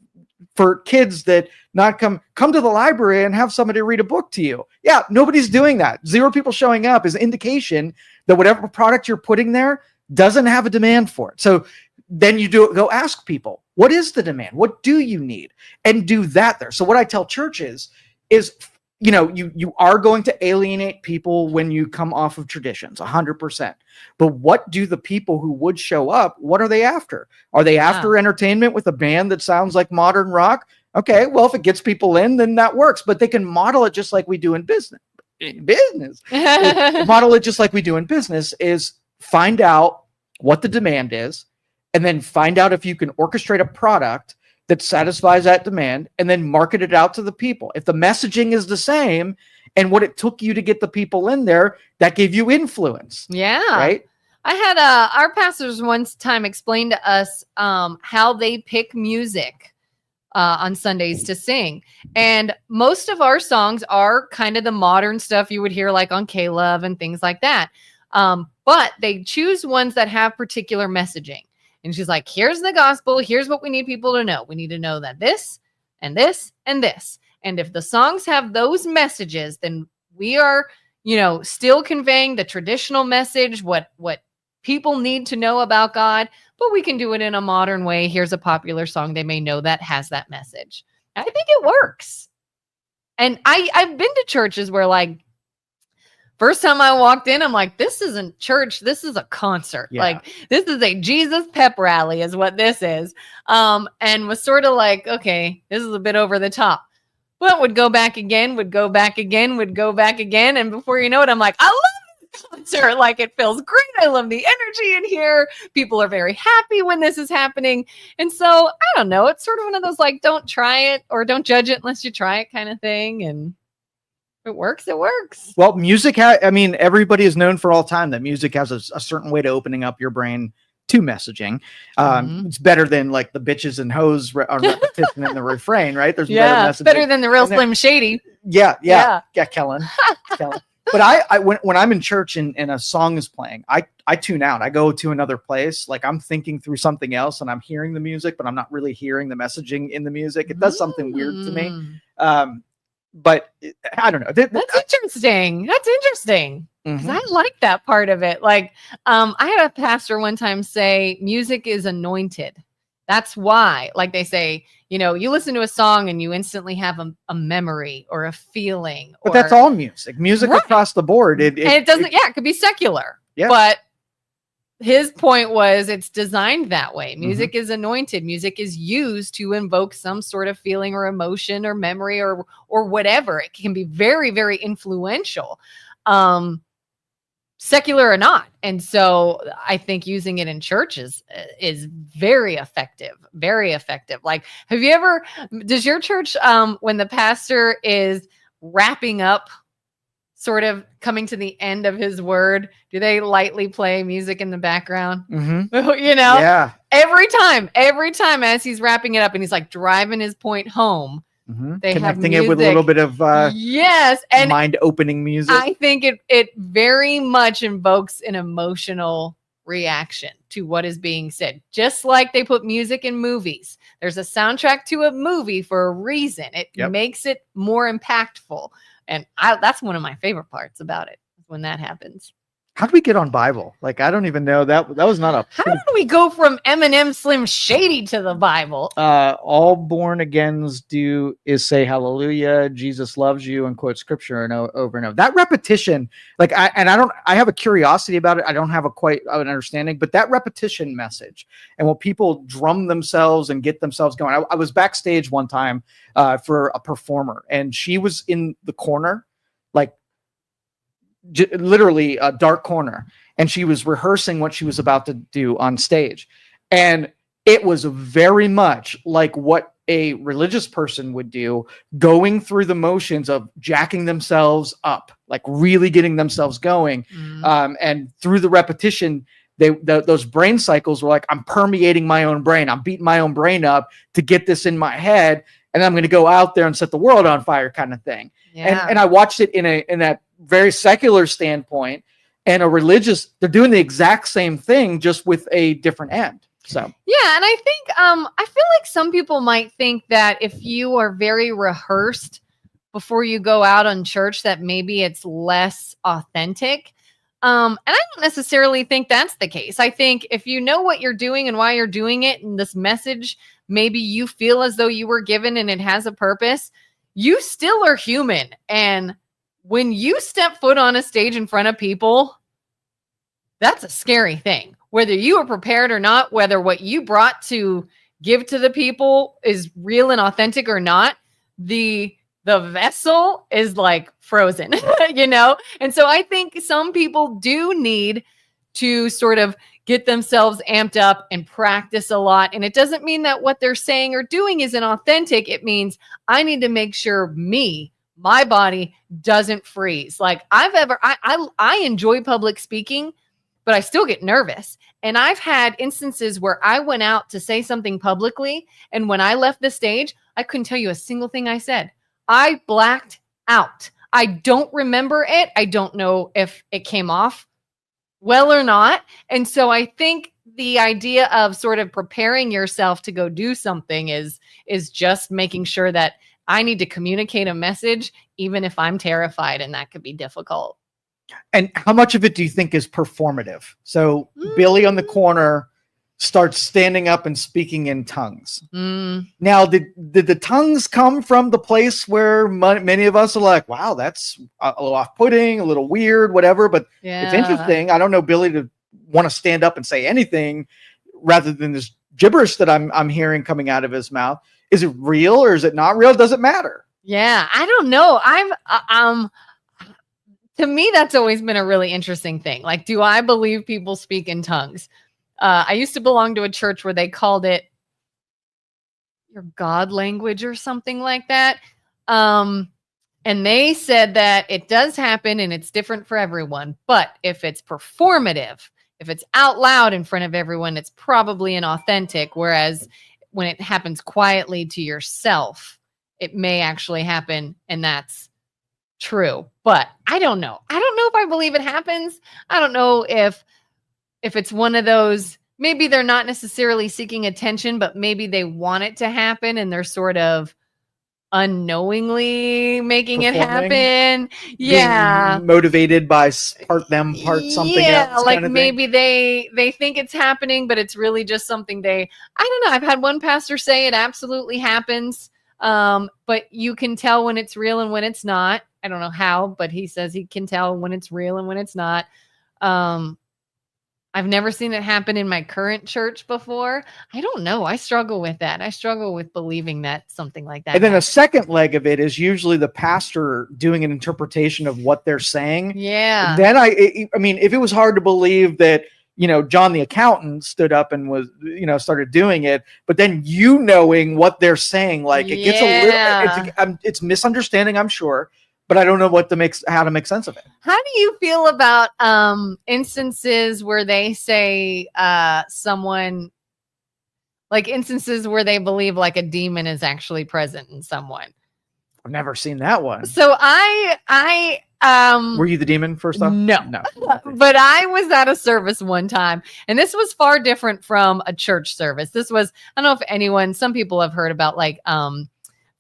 for kids that not come to the library and have somebody read a book to you. Yeah, nobody's doing that. 0 people showing up is an indication that whatever product you're putting there doesn't have a demand for it. So then you go ask people, what is the demand? What do you need? And do that there. So what I tell churches is, you are going to alienate people when you come off of traditions, 100%. But what do the people who would show up, what are they after? Are they after entertainment with a band that sounds like modern rock? Okay, well, if it gets people in, then that works. But they can model it just like we do in business. Model it just like we do in business is find out what the demand is, and then find out if you can orchestrate a product that satisfies that demand, and then market it out to the people. If the messaging is the same and what it took you to get the people in there, that gave you influence. Yeah. Right. I had our pastors once time explain to us how they pick music on Sundays to sing. And most of our songs are kind of the modern stuff you would hear like on K-Love and things like that. But they choose ones that have particular messaging. And she's like, here's the gospel. Here's what we need people to know. We need to know that this and this and this. And if the songs have those messages, then we are, still conveying the traditional message, what people need to know about God, but we can do it in a modern way. Here's a popular song they may know that has that message. I think it works. And I've been to churches where like First time I walked in, I'm like, this isn't church. This is a concert. Yeah. Like, this is a Jesus pep rally is what this is. And was sort of like, okay, this is a bit over the top. But would go back again, would go back again, would go back again. And before you know it, I'm like, I love this concert. Like, it feels great. I love the energy in here. People are very happy when this is happening. And so, I don't know. It's sort of one of those, like, don't try it or don't judge it unless you try it kind of thing. And if it works, it works. Well, music, I mean, everybody is known for all time that music has a certain way to opening up your brain to messaging. It's better than like the bitches and hoes are repetition in the refrain, right? There's better messaging. Better than the real Slim Shady. Yeah, Kelin. But I when I'm in church and a song is playing, I tune out. I go to another place. Like I'm thinking through something else and I'm hearing the music, but I'm not really hearing the messaging in the music. It does something weird to me. But I don't know. That's interesting. That's interesting. Because I like that part of it. Like, I had a pastor one time say, music is anointed. That's why, like they say, you know, you listen to a song and you instantly have a memory or a feeling. But that's all music. Music across the board. And it doesn't, it could be secular. Yeah. But his point was it's designed that way. Music is anointed. Music is used to invoke some sort of feeling or emotion or memory or whatever. It can be very, very influential. Secular or not. And so I think using it in churches is very effective, very effective. Like, does your church, when the pastor is wrapping up, sort of coming to the end of his word, do they lightly play music in the background? You know? Yeah. Every time as he's wrapping it up and he's like driving his point home, they connecting have it with a little bit of and mind-opening music. I think it very much invokes an emotional reaction to what is being said. Just like they put music in movies. There's a soundtrack to a movie for a reason. It makes it more impactful. And that's one of my favorite parts about it when that happens. How do we get on Bible? Like, I don't even know. That was not a... How do we go from Eminem Slim Shady to the Bible? All born agains do is say hallelujah, Jesus loves you, and quote scripture and over and over. That repetition, like, I have a curiosity about it. I don't have quite an understanding, but that repetition message and when people drum themselves and get themselves going. I was backstage one time for a performer, and she was in the corner, like, literally a dark corner, and she was rehearsing what she was about to do on stage, and it was very much like what a religious person would do, going through the motions of jacking themselves up, like really getting themselves going. And through the repetition, those brain cycles were like, I'm permeating my own brain, I'm beating my own brain up to get this in my head, and I'm going to go out there and set the world on fire, kind of thing. And I watched it in that very secular standpoint, and a religious, they're doing the exact same thing, just with a different end. So yeah, and I think I feel like some people might think that if you are very rehearsed before you go out on church, that maybe it's less authentic. And I don't necessarily think that's the case. I think if you know what you're doing and why you're doing it, and this message, maybe you feel as though you were given and it has a purpose, you still are human. And when you step foot on a stage in front of people, that's a scary thing. Whether you are prepared or not, whether what you brought to give to the people is real and authentic or not, the vessel is like frozen, you know? And so I think some people do need to sort of get themselves amped up and practice a lot. And it doesn't mean that what they're saying or doing isn't authentic. It means I need to make sure my body doesn't freeze. Like I enjoy public speaking, but I still get nervous. And I've had instances where I went out to say something publicly, and when I left the stage, I couldn't tell you a single thing I said. I blacked out. I don't remember it. I don't know if it came off well or not. And so I think the idea of sort of preparing yourself to go do something is just making sure that I need to communicate a message, even if I'm terrified, and that could be difficult. And how much of it do you think is performative? So Billy on the corner starts standing up and speaking in tongues. Mm. Now, did the tongues come from the place where many of us are like, wow, that's a little off-putting, a little weird, whatever, but it's interesting. I don't know Billy to want to stand up and say anything rather than this gibberish that I'm hearing coming out of his mouth. Is it real or is it not real? Does it matter? Yeah, I don't know. To me, that's always been a really interesting thing. Like, do I believe people speak in tongues? I used to belong to a church where they called it your God language or something like that. And they said that it does happen and it's different for everyone. But if it's performative, if it's out loud in front of everyone, it's probably inauthentic. Whereas when it happens quietly to yourself, it may actually happen, and that's true. But I don't know. I don't know if I believe it happens. I don't know if it's one of those, maybe they're not necessarily seeking attention, but maybe they want it to happen and they're sort of unknowingly making it happen. Yeah. Being motivated by part them, part something else. Like maybe they think it's happening, but it's really just something I don't know. I've had one pastor say it absolutely happens. But you can tell when it's real and when it's not. I don't know how, but he says he can tell when it's real and when it's not. I've never seen it happen in my current church before. I don't know. I struggle with that. I struggle with believing that something like that. And then a second leg of it is usually the pastor doing an interpretation of what they're saying. Yeah. And then I mean, if it was hard to believe that, John the accountant stood up and was, started doing it, but then knowing what they're saying, like it gets a little, it's misunderstanding, I'm sure. But I don't know how to make sense of it. How do you feel about instances where they say someone, like instances where they believe like a demon is actually present in someone? I've never seen that one. So I were you the demon first off? No. But I was at a service one time, and this was far different from a church service. This was, I don't know if some people have heard about like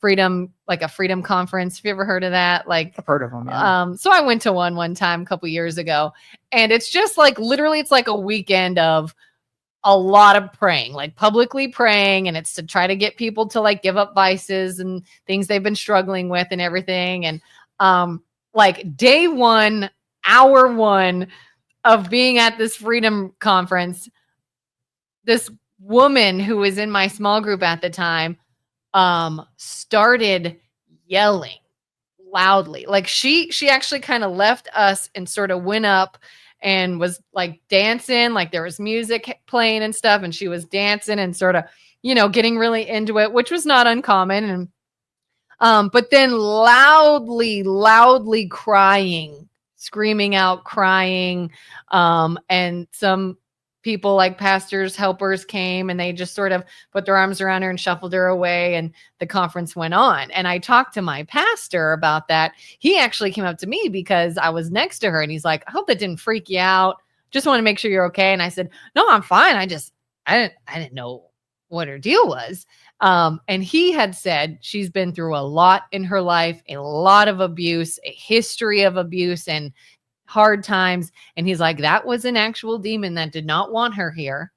freedom, like a freedom conference. Have you ever heard of that? Like, I've heard of them. Yeah. So I went to one time a couple years ago, and it's just like literally it's like a weekend of a lot of praying, like publicly praying, and it's to try to get people to like give up vices and things they've been struggling with and everything. And like day one, hour one of being at this freedom conference, this woman who was in my small group at the time started yelling loudly. Like she actually kind of left us and sort of went up and was like dancing, like there was music playing and stuff, and she was dancing and sort of, getting really into it, which was not uncommon. And but then loudly crying, screaming out, crying, and some people like pastors, helpers came, and they just sort of put their arms around her and shuffled her away, and the conference went on. And I talked to my pastor about that. He actually came up to me because I was next to her, and he's like, I hope that didn't freak you out. Just want to make sure you're okay. And I said, no, I'm fine. I didn't know what her deal was. And he had said she's been through a lot in her life, a lot of abuse, a history of abuse and hard times. And he's like, that was an actual demon that did not want her here.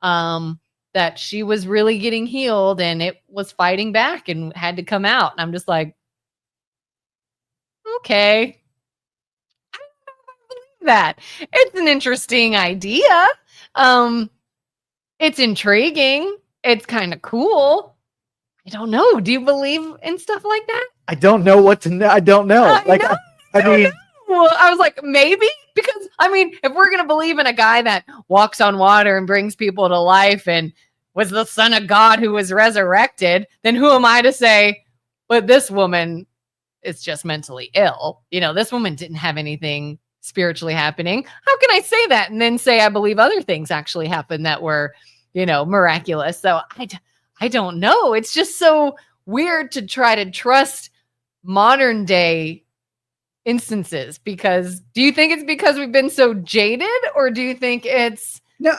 That she was really getting healed and it was fighting back and had to come out. And I'm just like, okay. I don't believe that. It's an interesting idea. It's intriguing. It's kind of cool. I don't know. Do you believe in stuff like that? I don't know what to know. I don't know. I mean, well, I was like, maybe, because I mean, if we're going to believe in a guy that walks on water and brings people to life and was the son of God who was resurrected, then who am I to say, but this woman is just mentally ill. This woman didn't have anything spiritually happening. How can I say that and then say I believe other things actually happened that were, miraculous? So I don't know. It's just so weird to try to trust modern day instances, because do you think it's because we've been so jaded, or do you think it's no?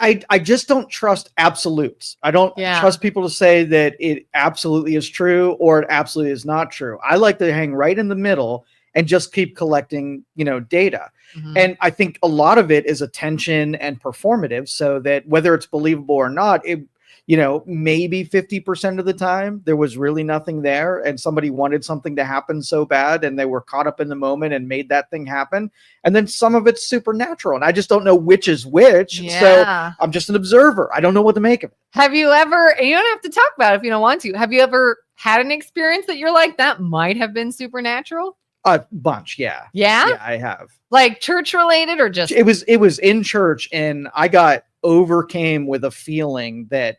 I just don't trust absolutes. I don't trust people to say that it absolutely is true or it absolutely is not true. I like to hang right in the middle and just keep collecting, data. Mhm. And I think a lot of it is attention and performative, so that whether it's believable or not, maybe 50% of the time there was really nothing there and somebody wanted something to happen so bad and they were caught up in the moment and made that thing happen. And then some of it's supernatural and I just don't know which is which. So I'm just an observer. I don't know what to make of it. Have you ever, and you don't have to talk about it if you don't want to, have you ever had an experience that you're like, that might have been supernatural? A bunch. Yeah. Yeah? Yeah, I have. Like church related or just? It was in church and I got overcame with a feeling that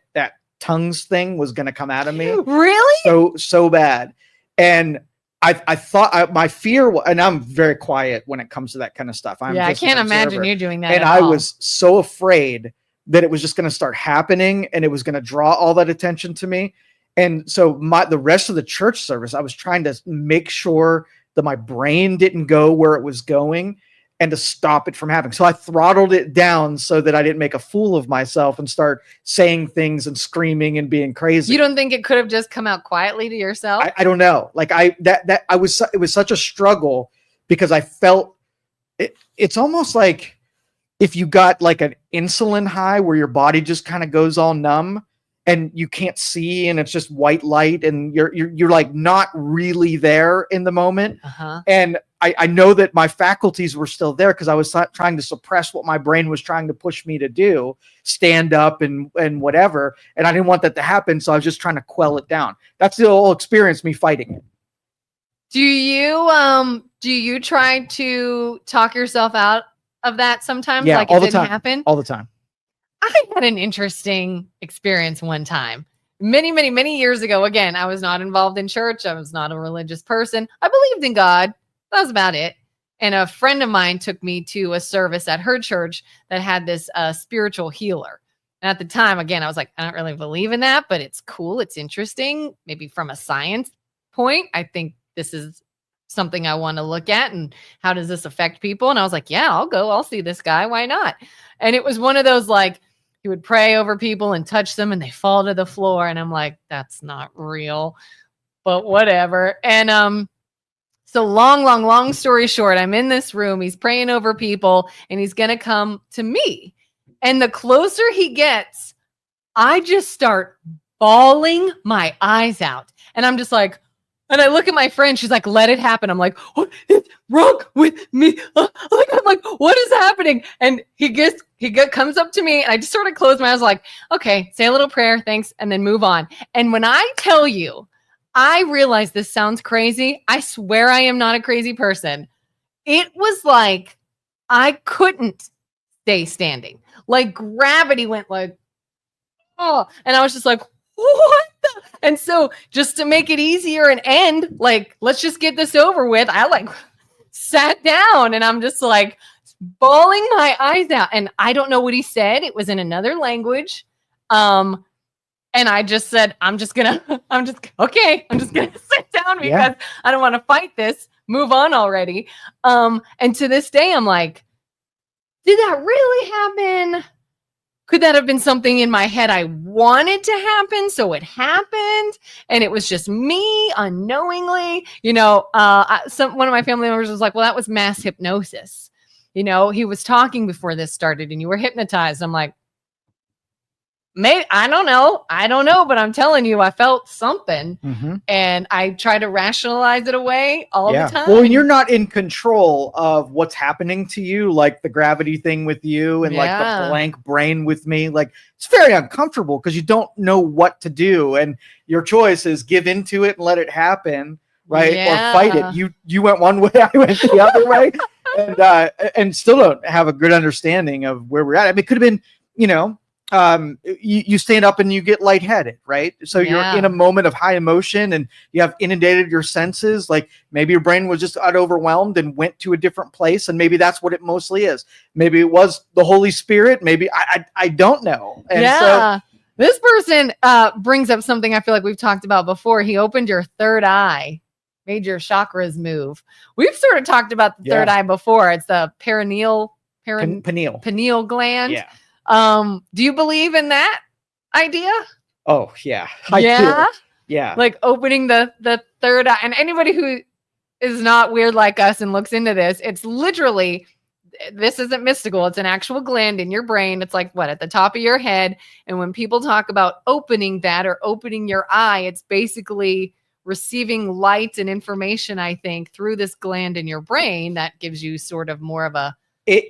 tongues thing was going to come out of me. Really? So bad. And I thought my fear, and I'm very quiet when it comes to that kind of stuff. I can't imagine you doing that. And I was so afraid that it was just going to start happening and it was going to draw all that attention to me. And so the rest of the church service, I was trying to make sure that my brain didn't go where it was going and to stop it from happening. So I throttled it down so that I didn't make a fool of myself and start saying things and screaming and being crazy. You don't think it could have just come out quietly to yourself? I don't know. Like it was such a struggle because I felt it's almost like if you got like an insulin high where your body just kind of goes all numb and you can't see and it's just white light and you're like not really there in the moment. Uh-huh. And I know that my faculties were still there because I was trying to suppress what my brain was trying to push me to do, stand up and whatever. And I didn't want that to happen. So I was just trying to quell it down. That's the whole experience, me fighting it. Do you try to talk yourself out of that sometimes? Yeah, like all it the didn't time. happen? All the time. I had an interesting experience one time. Many, many, many years ago. Again, I was not involved in church. I was not a religious person. I believed in God. That was about it. And a friend of mine took me to a service at her church that had this spiritual healer. And at the time, again, I was like, I don't really believe in that, but it's cool. It's interesting. Maybe from a science point, I think this is something I want to look at. And how does this affect people? And I was like, yeah, I'll go. I'll see this guy. Why not? And it was one of those like, he would pray over people and touch them and they fall to the floor. And I'm like, that's not real, but whatever. And so long story short, I'm in this room. He's praying over people and he's going to come to me. And the closer he gets, I just start bawling my eyes out. And I'm just like, and I look at my friend. She's like, let it happen. I'm like, what is wrong with me? I'm like, what is happening? And he comes up to me and I just sort of close my eyes like, okay, say a little prayer. Thanks. And then move on. And when I tell you, I realize this sounds crazy. I swear I am not a crazy person. It was like, I couldn't stay standing. Like gravity went like, oh, and I was just like, what the? And so just to make it easier and end, like, let's just get this over with. I like sat down and I'm just like bawling my eyes out. And I don't know what he said. It was in another language. And I just said, I'm just gonna sit down because I don't want to fight this. Move on already. And to this day, I'm like, did that really happen? Could that have been something in my head I wanted to happen? So it happened and it was just me unknowingly, one of my family members was like, well, that was mass hypnosis. He was talking before this started and you were hypnotized. I'm like, maybe, I don't know, but I'm telling you, I felt something and I try to rationalize it away all the time. Well, when you're not in control of what's happening to you, like the gravity thing with you and like the blank brain with me, like it's very uncomfortable because you don't know what to do. And your choice is give into it and let it happen, right? Or fight it. You went one way, I went the other way. And still don't have a good understanding of where we're at. I mean, it could have been, you stand up and you get lightheaded, right? So you're in a moment of high emotion and you have inundated your senses. Like maybe your brain was just overwhelmed and went to a different place. And maybe that's what it mostly is. Maybe it was the Holy Spirit. Maybe I don't know. And so this person brings up something I feel like we've talked about before. He opened your third eye, made your chakras move. We've sort of talked about the third eye before. It's the pineal gland. Yeah. Do you believe in that idea? Oh yeah. I do. Yeah. Like opening the third eye. And anybody who is not weird like us and looks into this, it's literally, this isn't mystical. It's an actual gland in your brain. It's like what, at the top of your head. And when people talk about opening that or opening your eye, it's basically receiving light and information, I think, through this gland in your brain that gives you sort of more of a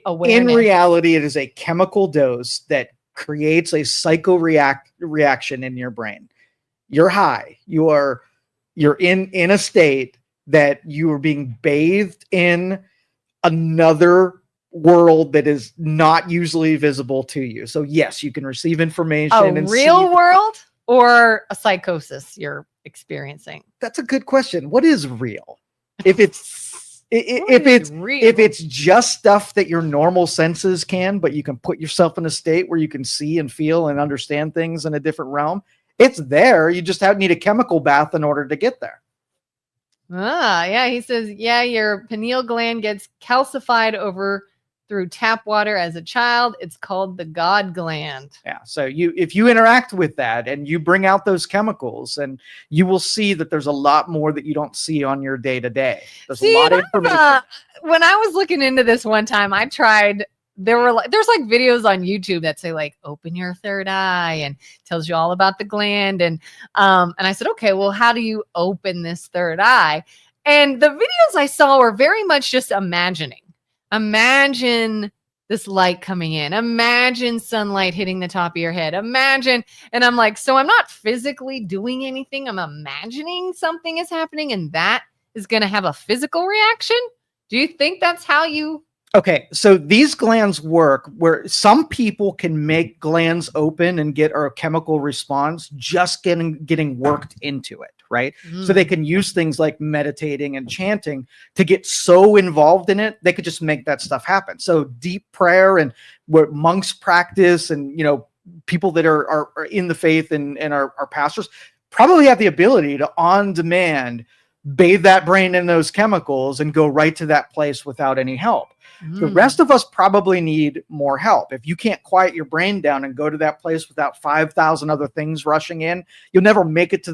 awareness. In reality, it is a chemical dose that creates a reaction in your brain. You're high. You're in a state that you are being bathed in another world that is not usually visible to you. So yes, you can receive information. A real world or a psychosis you're experiencing? That's a good question. What is real? If it's real? If it's just stuff that your normal senses can, but you can put yourself in a state where you can see and feel and understand things in a different realm, it's there. You just need a chemical bath in order to get there. Yeah. He says, yeah, your pineal gland gets calcified over through tap water as a child. It's called the God gland. Yeah. So if you interact with that and you bring out those chemicals, and you will see that there's a lot more that you don't see on your day to day. There's a lot of information. When I was looking into this one time, I tried. There's like videos on YouTube that say like open your third eye and tells you all about the gland. And I said, okay, well, how do you open this third eye? And the videos I saw were very much just imagining. Imagine this light coming in. Imagine sunlight hitting the top of your head. Imagine. And I'm like, so I'm not physically doing anything. I'm imagining something is happening, and that is going to have a physical reaction. Do you think that's how you? Okay, so these glands work where some people can make glands open and get a chemical response just getting worked into it, right? So they can use things like meditating and chanting to get so involved in it, they could just make that stuff happen. So deep prayer and what monks practice, and people that are in the faith and are pastors probably have the ability to on demand bathe that brain in those chemicals and go right to that place without any help. The rest of us probably need more help. If you can't quiet your brain down and go to that place without 5,000 other things rushing in, you'll never make it to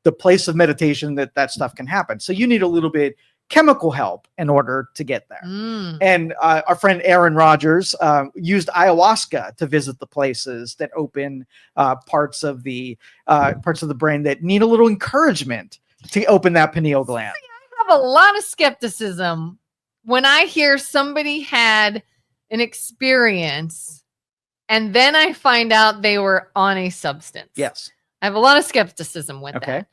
the place of meditation that stuff can happen. So you need a little bit chemical help in order to get there. And our friend Aaron Rodgers used ayahuasca to visit the places that open parts of the brain that need a little encouragement to open that pineal gland. I have a lot of skepticism when I hear somebody had an experience and then I find out they were on a substance. Yes. I have a lot of skepticism with that.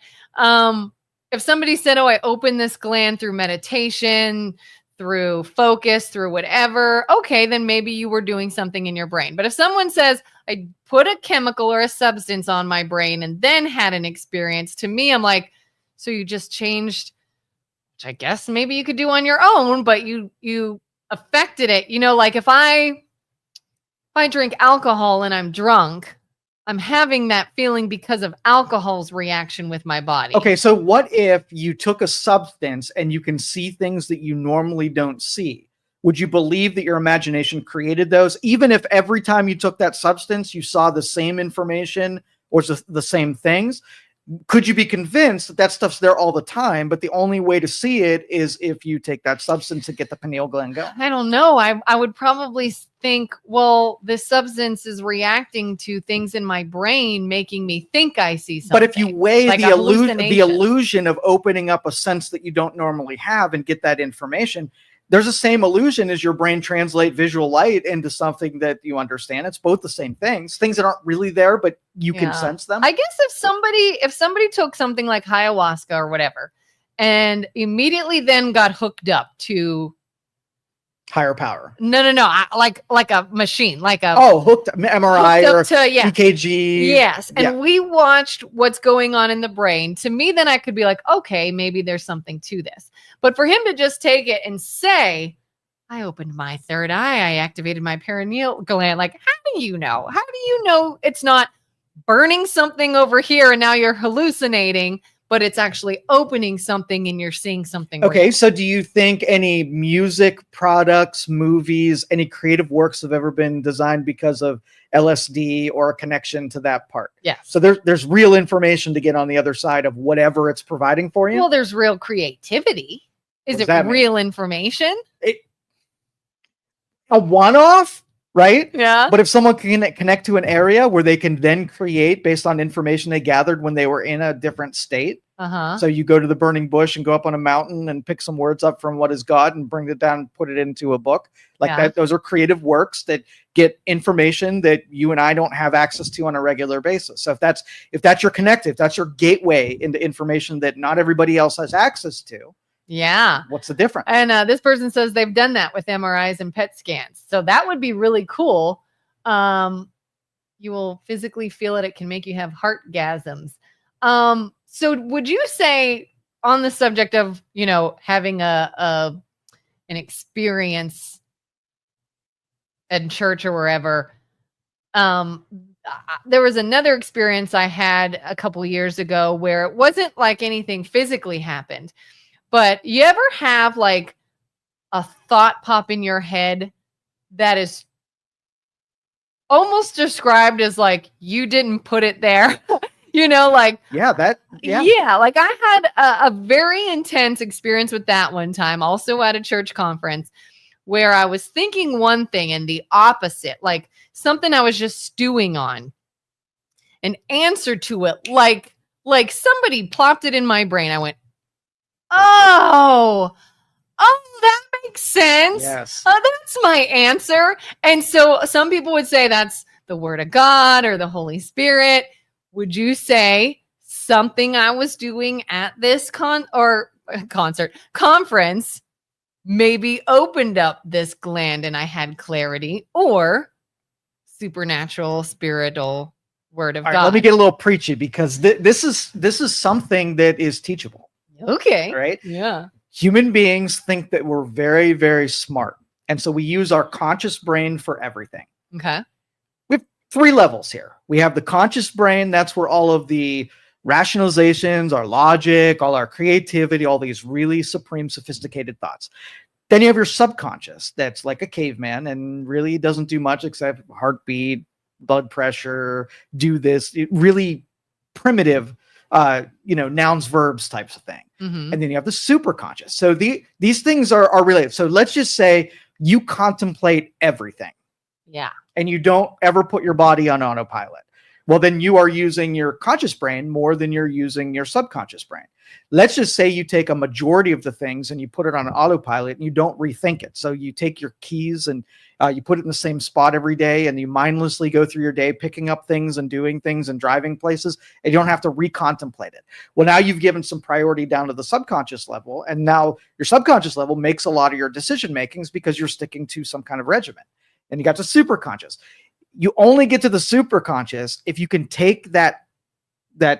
If somebody said, oh, I opened this gland through meditation, through focus, through whatever, okay, then maybe you were doing something in your brain. But if someone says, I put a chemical or a substance on my brain and then had an experience, to me, I'm like, so you just changed, which I guess maybe you could do on your own, but you affected it. Like if I drink alcohol and I'm drunk, I'm having that feeling because of alcohol's reaction with my body. Okay, so what if you took a substance and you can see things that you normally don't see? Would you believe that your imagination created those, even if every time you took that substance, you saw the same information or the same things? Could you be convinced that stuff's there all the time, but the only way to see it is if you take that substance and get the pineal gland going? I don't know. I would probably think, well, this substance is reacting to things in my brain, making me think I see something. But if you weigh like the illusion of opening up a sense that you don't normally have and get that information, there's the same illusion as your brain translate visual light into something that you understand. It's both the same things that aren't really there, but you can sense them. I guess if somebody took something like ayahuasca or whatever and immediately then got hooked up to higher power. No. Like a machine, like a hooked MRI hooked or to, EKG. Yes. And we watched what's going on in the brain. To me, then I could be like, okay, maybe there's something to this. But for him to just take it and say, I opened my third eye, I activated my pineal gland. Like, how do you know? How do you know it's not burning something over here and now you're hallucinating, but it's actually opening something and you're seeing something? Okay, real? so do you think any music products, movies, any creative works have ever been designed because of LSD or a connection to that part? Yeah. So there's real information to get on the other side of whatever it's providing for you? Well, there's real creativity. Is What it does that mean? real information? A one-off, right? Yeah. But if someone can connect to an area where they can then create based on information they gathered when they were in a different state. Uh-huh. So you go to the burning bush and go up on a mountain and pick some words up from what is God and bring it down and put it into a book. Like that, those are creative works that get information that you and I don't have access to on a regular basis. So if that's your connective, that's your gateway into information that not everybody else has access to. Yeah. What's the difference? And this person says they've done that with MRIs and PET scans. So that would be really cool. You will physically feel it. It can make you have heartgasms. So would you say, on the subject of, having an experience in church or wherever, there was another experience I had a couple years ago where it wasn't like anything physically happened. But you ever have like a thought pop in your head that is almost described as like you didn't put it there? Like yeah. Like I had a very intense experience with that one time, also at a church conference, where I was thinking one thing and the opposite, like something I was just stewing on, an answer to it, like somebody plopped it in my brain. I went, Oh, that makes sense. Yes. That's my answer. And so some people would say that's the word of God or the Holy Spirit. Would you say something I was doing at this conference maybe opened up this gland and I had clarity, or supernatural, spiritual word of God? Let me get a little preachy, because this is something that is teachable. Okay. Right? Yeah. Human beings think that we're very, very smart. And so we use our conscious brain for everything. Okay. We have 3 levels here. We have the conscious brain. That's where all of the rationalizations, our logic, all our creativity, all these really supreme, sophisticated thoughts. Then you have your subconscious. That's like a caveman and really doesn't do much except heartbeat, blood pressure, do this, really primitive nouns, verbs types of thing. Mm-hmm. And then you have the superconscious. So these things are related. So let's just say you contemplate everything. Yeah. And you don't ever put your body on autopilot. Well, then you are using your conscious brain more than you're using your subconscious brain. Let's just say you take a majority of the things and you put it on an autopilot and you don't rethink it. So you take your keys and you put it in the same spot every day and you mindlessly go through your day picking up things and doing things and driving places, and you don't have to recontemplate it. Well, now you've given some priority down to the subconscious level, and now your subconscious level makes a lot of your decision makings because you're sticking to some kind of regimen. And you got the superconscious. You only get to the superconscious if you can take that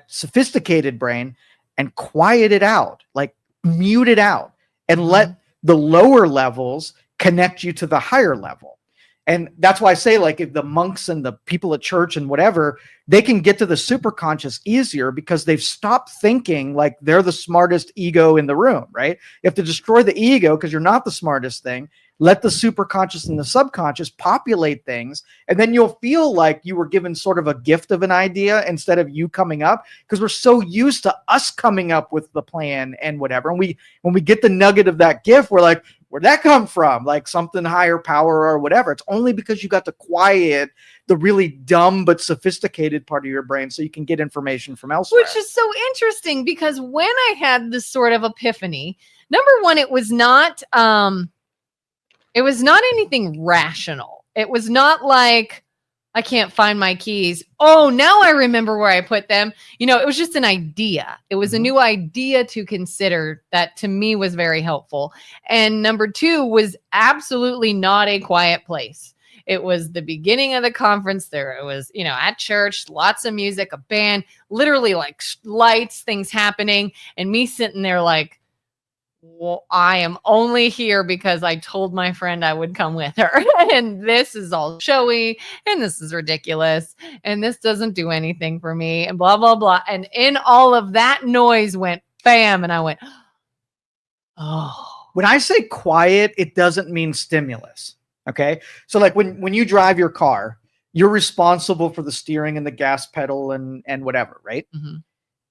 sophisticated brain and quiet it out, like mute it out, and let the lower levels connect you to the higher level. And that's why I say, like, if the monks and the people at church and whatever, they can get to the superconscious easier because they've stopped thinking like they're the smartest ego in the room, right? You have to destroy the ego because you're not the smartest thing. Let the superconscious and the subconscious populate things, and then you'll feel like you were given sort of a gift of an idea instead of you coming up, because we're so used to us coming up with the plan and whatever. And when we get the nugget of that gift, we're like, where'd that come from? Like something higher power or whatever. It's only because you got to quiet the really dumb but sophisticated part of your brain so you can get information from elsewhere. Which is so interesting, because when I had this sort of epiphany, number one, it was not anything rational. It was not like, I can't find my keys. Oh, now I remember where I put them. It was just an idea. It was a new idea to consider that to me was very helpful. And number 2 was absolutely not a quiet place. It was the beginning of the conference. There it was, at church, lots of music, a band, literally like lights, things happening, and me sitting there like, well, I am only here because I told my friend I would come with her. And this is all showy, and this is ridiculous, and this doesn't do anything for me, and blah, blah, blah. And in all of that noise went bam. And I went, oh. When I say quiet, it doesn't mean stimulus. Okay. So like when you drive your car, you're responsible for the steering and the gas pedal and whatever, right? Mm-hmm.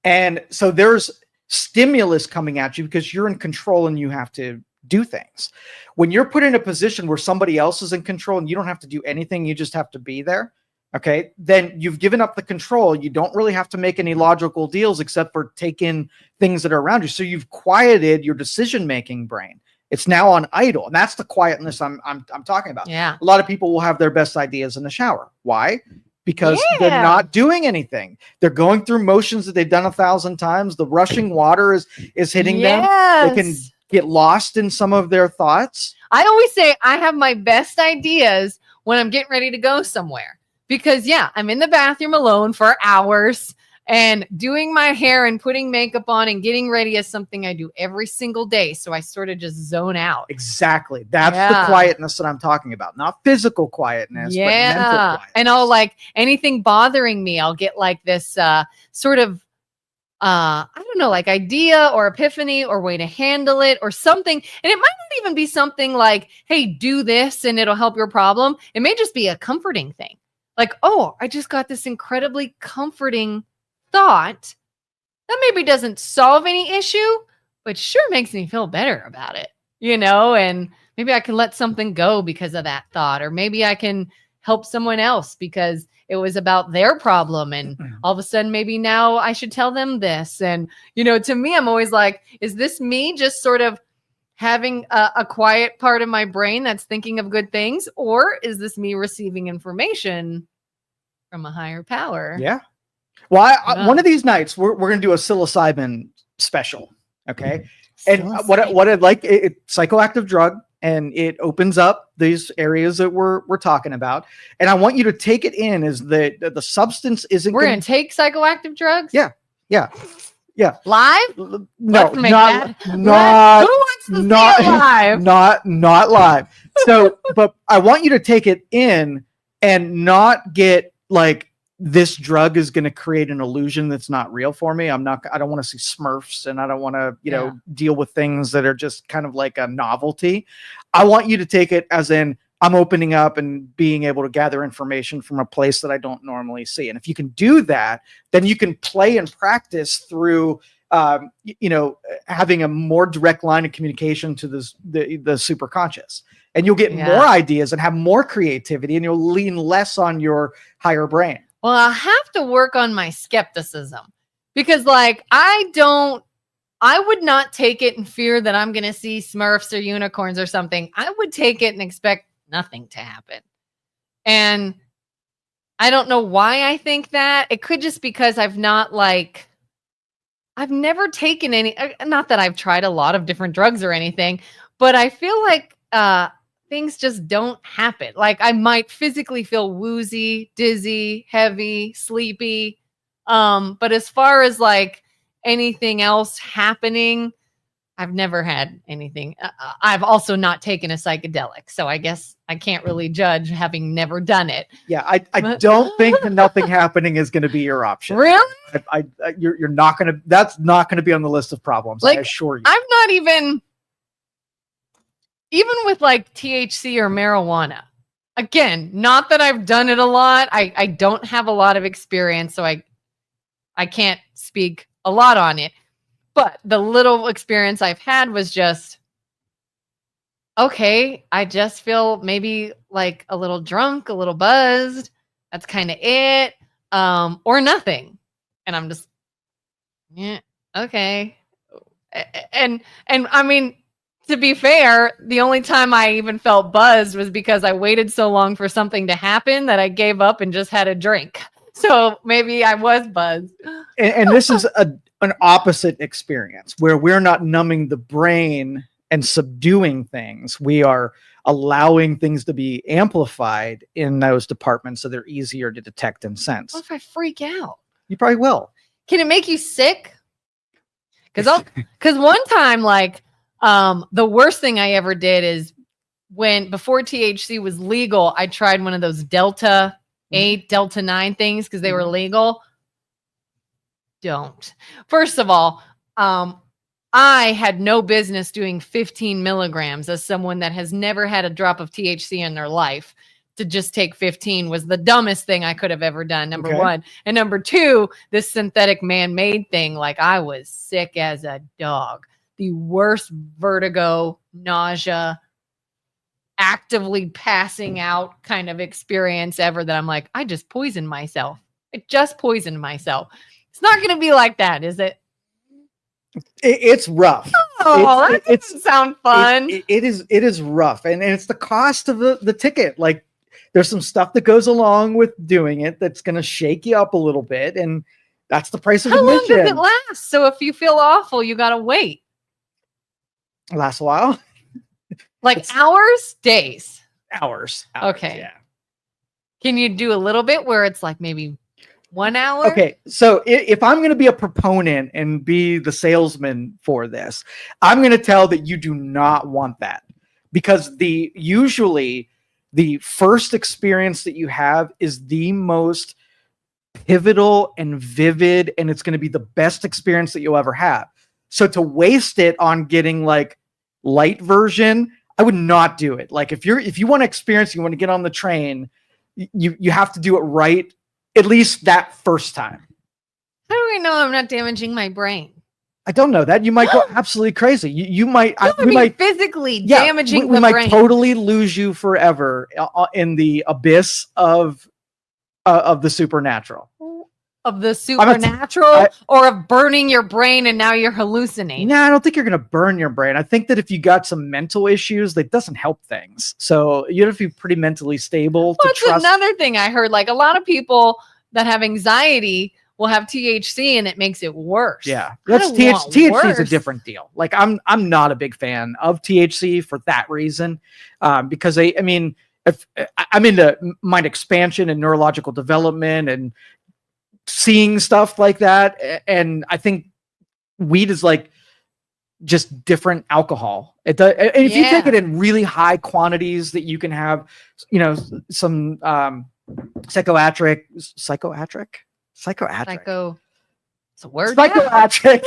And so there's stimulus coming at you because you're in control and you have to do things. When you're put in a position where somebody else is in control and you don't have to do anything, you just have to be there. Okay. Then you've given up the control. You don't really have to make any logical deals except for take in things that are around you. So you've quieted your decision-making brain. It's now on idle. And that's the quietness I'm talking about. Yeah. A lot of people will have their best ideas in the shower. Why? Because they're not doing anything. They're going through motions that they've done 1,000 times. The rushing water is hitting them. They can get lost in some of their thoughts. I always say I have my best ideas when I'm getting ready to go somewhere because I'm in the bathroom alone for hours and doing my hair and putting makeup on and getting ready is something I do every single day. So I sort of just zone out. Exactly. That's the quietness that I'm talking about. Not physical quietness, but mental quietness. And I'll like anything bothering me, I'll get like this sort of I don't know, like idea or epiphany or way to handle it or something. And it might not even be something like, hey, do this and it'll help your problem. It may just be a comforting thing. Like, oh, I just got this incredibly comforting thought that maybe doesn't solve any issue, but sure makes me feel better about it, and maybe I can let something go because of that thought, or maybe I can help someone else because it was about their problem. And all of a sudden, maybe now I should tell them this. And, to me, I'm always like, is this me just sort of having a quiet part of my brain that's thinking of good things? Or is this me receiving information from a higher power? Yeah. Well, one of these nights, we're going to do a psilocybin special. Okay. And what I'd like, it's psychoactive drug. And it opens up these areas that we're talking about. And I want you to take it in as the substance isn't. We're going to take psychoactive drugs? Yeah. Live? No, not who wants to see it live? Not live. So, but I want you to take it in and not get like, this drug is going to create an illusion that's not real for me. I don't want to see Smurfs and I don't want to, deal with things that are just kind of like a novelty. I want you to take it as in I'm opening up and being able to gather information from a place that I don't normally see. And if you can do that, then you can play and practice through, having a more direct line of communication to the super conscious. And you'll get more ideas and have more creativity and you'll lean less on your higher brain. Well, I'll have to work on my skepticism because I would not take it in fear that I'm going to see Smurfs or unicorns or something. I would take it and expect nothing to happen. And I don't know why I think that. It could just because I've never taken any, not that I've tried a lot of different drugs or anything, but I feel like, things just don't happen. Like I might physically feel woozy, dizzy, heavy, sleepy. But as far as like anything else happening, I've never had anything. I've also not taken a psychedelic. So I guess I can't really judge having never done it. Yeah. I don't think that nothing happening is going to be your option. Really? You're not going to, that's not going to be on the list of problems. I assure you. I'm not even with like THC or marijuana, again, not that I've done it a lot. I don't have a lot of experience, so I can't speak a lot on it. But the little experience I've had was just, okay, I just feel maybe like a little drunk, a little buzzed. That's kind of it. Or nothing. And I'm just, okay. And I mean, to be fair, the only time I even felt buzzed was because I waited so long for something to happen that I gave up and just had a drink. So maybe I was buzzed. And this is an opposite experience where we're not numbing the brain and subduing things. We are allowing things to be amplified in those departments so they're easier to detect and sense. What if I freak out? You probably will. Can it make you sick? Because one time, the worst thing I ever did is before THC was legal, I tried one of those Delta 8, Delta 9 things because they were legal. Don't. First of all, I had no business doing 15 milligrams as someone that has never had a drop of THC in their life. to just take 15 was the dumbest thing I could have ever done, number Okay. one. And number two, this synthetic man-made thing, like I was sick as a dog. The worst vertigo, nausea, actively passing out kind of experience ever that I'm like, I just poisoned myself. I just poisoned myself. It's not going to be like that, is it? It's rough. Oh, that doesn't sound fun. It is rough. And it's the cost of the ticket. Like, there's some stuff that goes along with doing it that's going to shake you up a little bit. And that's the price of How long admission. does it last? So if you feel awful, you got to wait. Lasts a while. Like hours, days. Hours. Okay. Yeah. Can you do a little bit where it's like maybe 1 hour? Okay. So if I'm going to be a proponent and be the salesman for this, I'm going to tell that you do not want that, because usually the first experience that you have is the most pivotal and vivid, and it's going to be the best experience that you'll ever have. So to waste it on getting like light version, I would not do it. Like if you want to experience, you want to get on the train, you have to do it right, at least that first time. How do I know I'm not damaging my brain? I don't know that. You might go absolutely crazy. You might. No, We might physically yeah, damaging we the might brain. totally lose you forever in the abyss of the supernatural. Of the supernatural or of burning your brain and now you're hallucinating? No, I don't think you're going to burn your brain. I think that if you got some mental issues, that doesn't help things. So you have to be pretty mentally stable to That's trust. another thing I heard. Like a lot of people that have anxiety will have THC and it makes it worse. Yeah, I that's don't want THC is a worse. different deal. Like I'm not a big fan of THC for that reason, because I mean, if I'm into mind expansion and neurological development and seeing stuff like that, and I think weed is like just different alcohol. It does, and if you take it in really high quantities, that you can have, some psychoatric. It's a word. Psychoatric.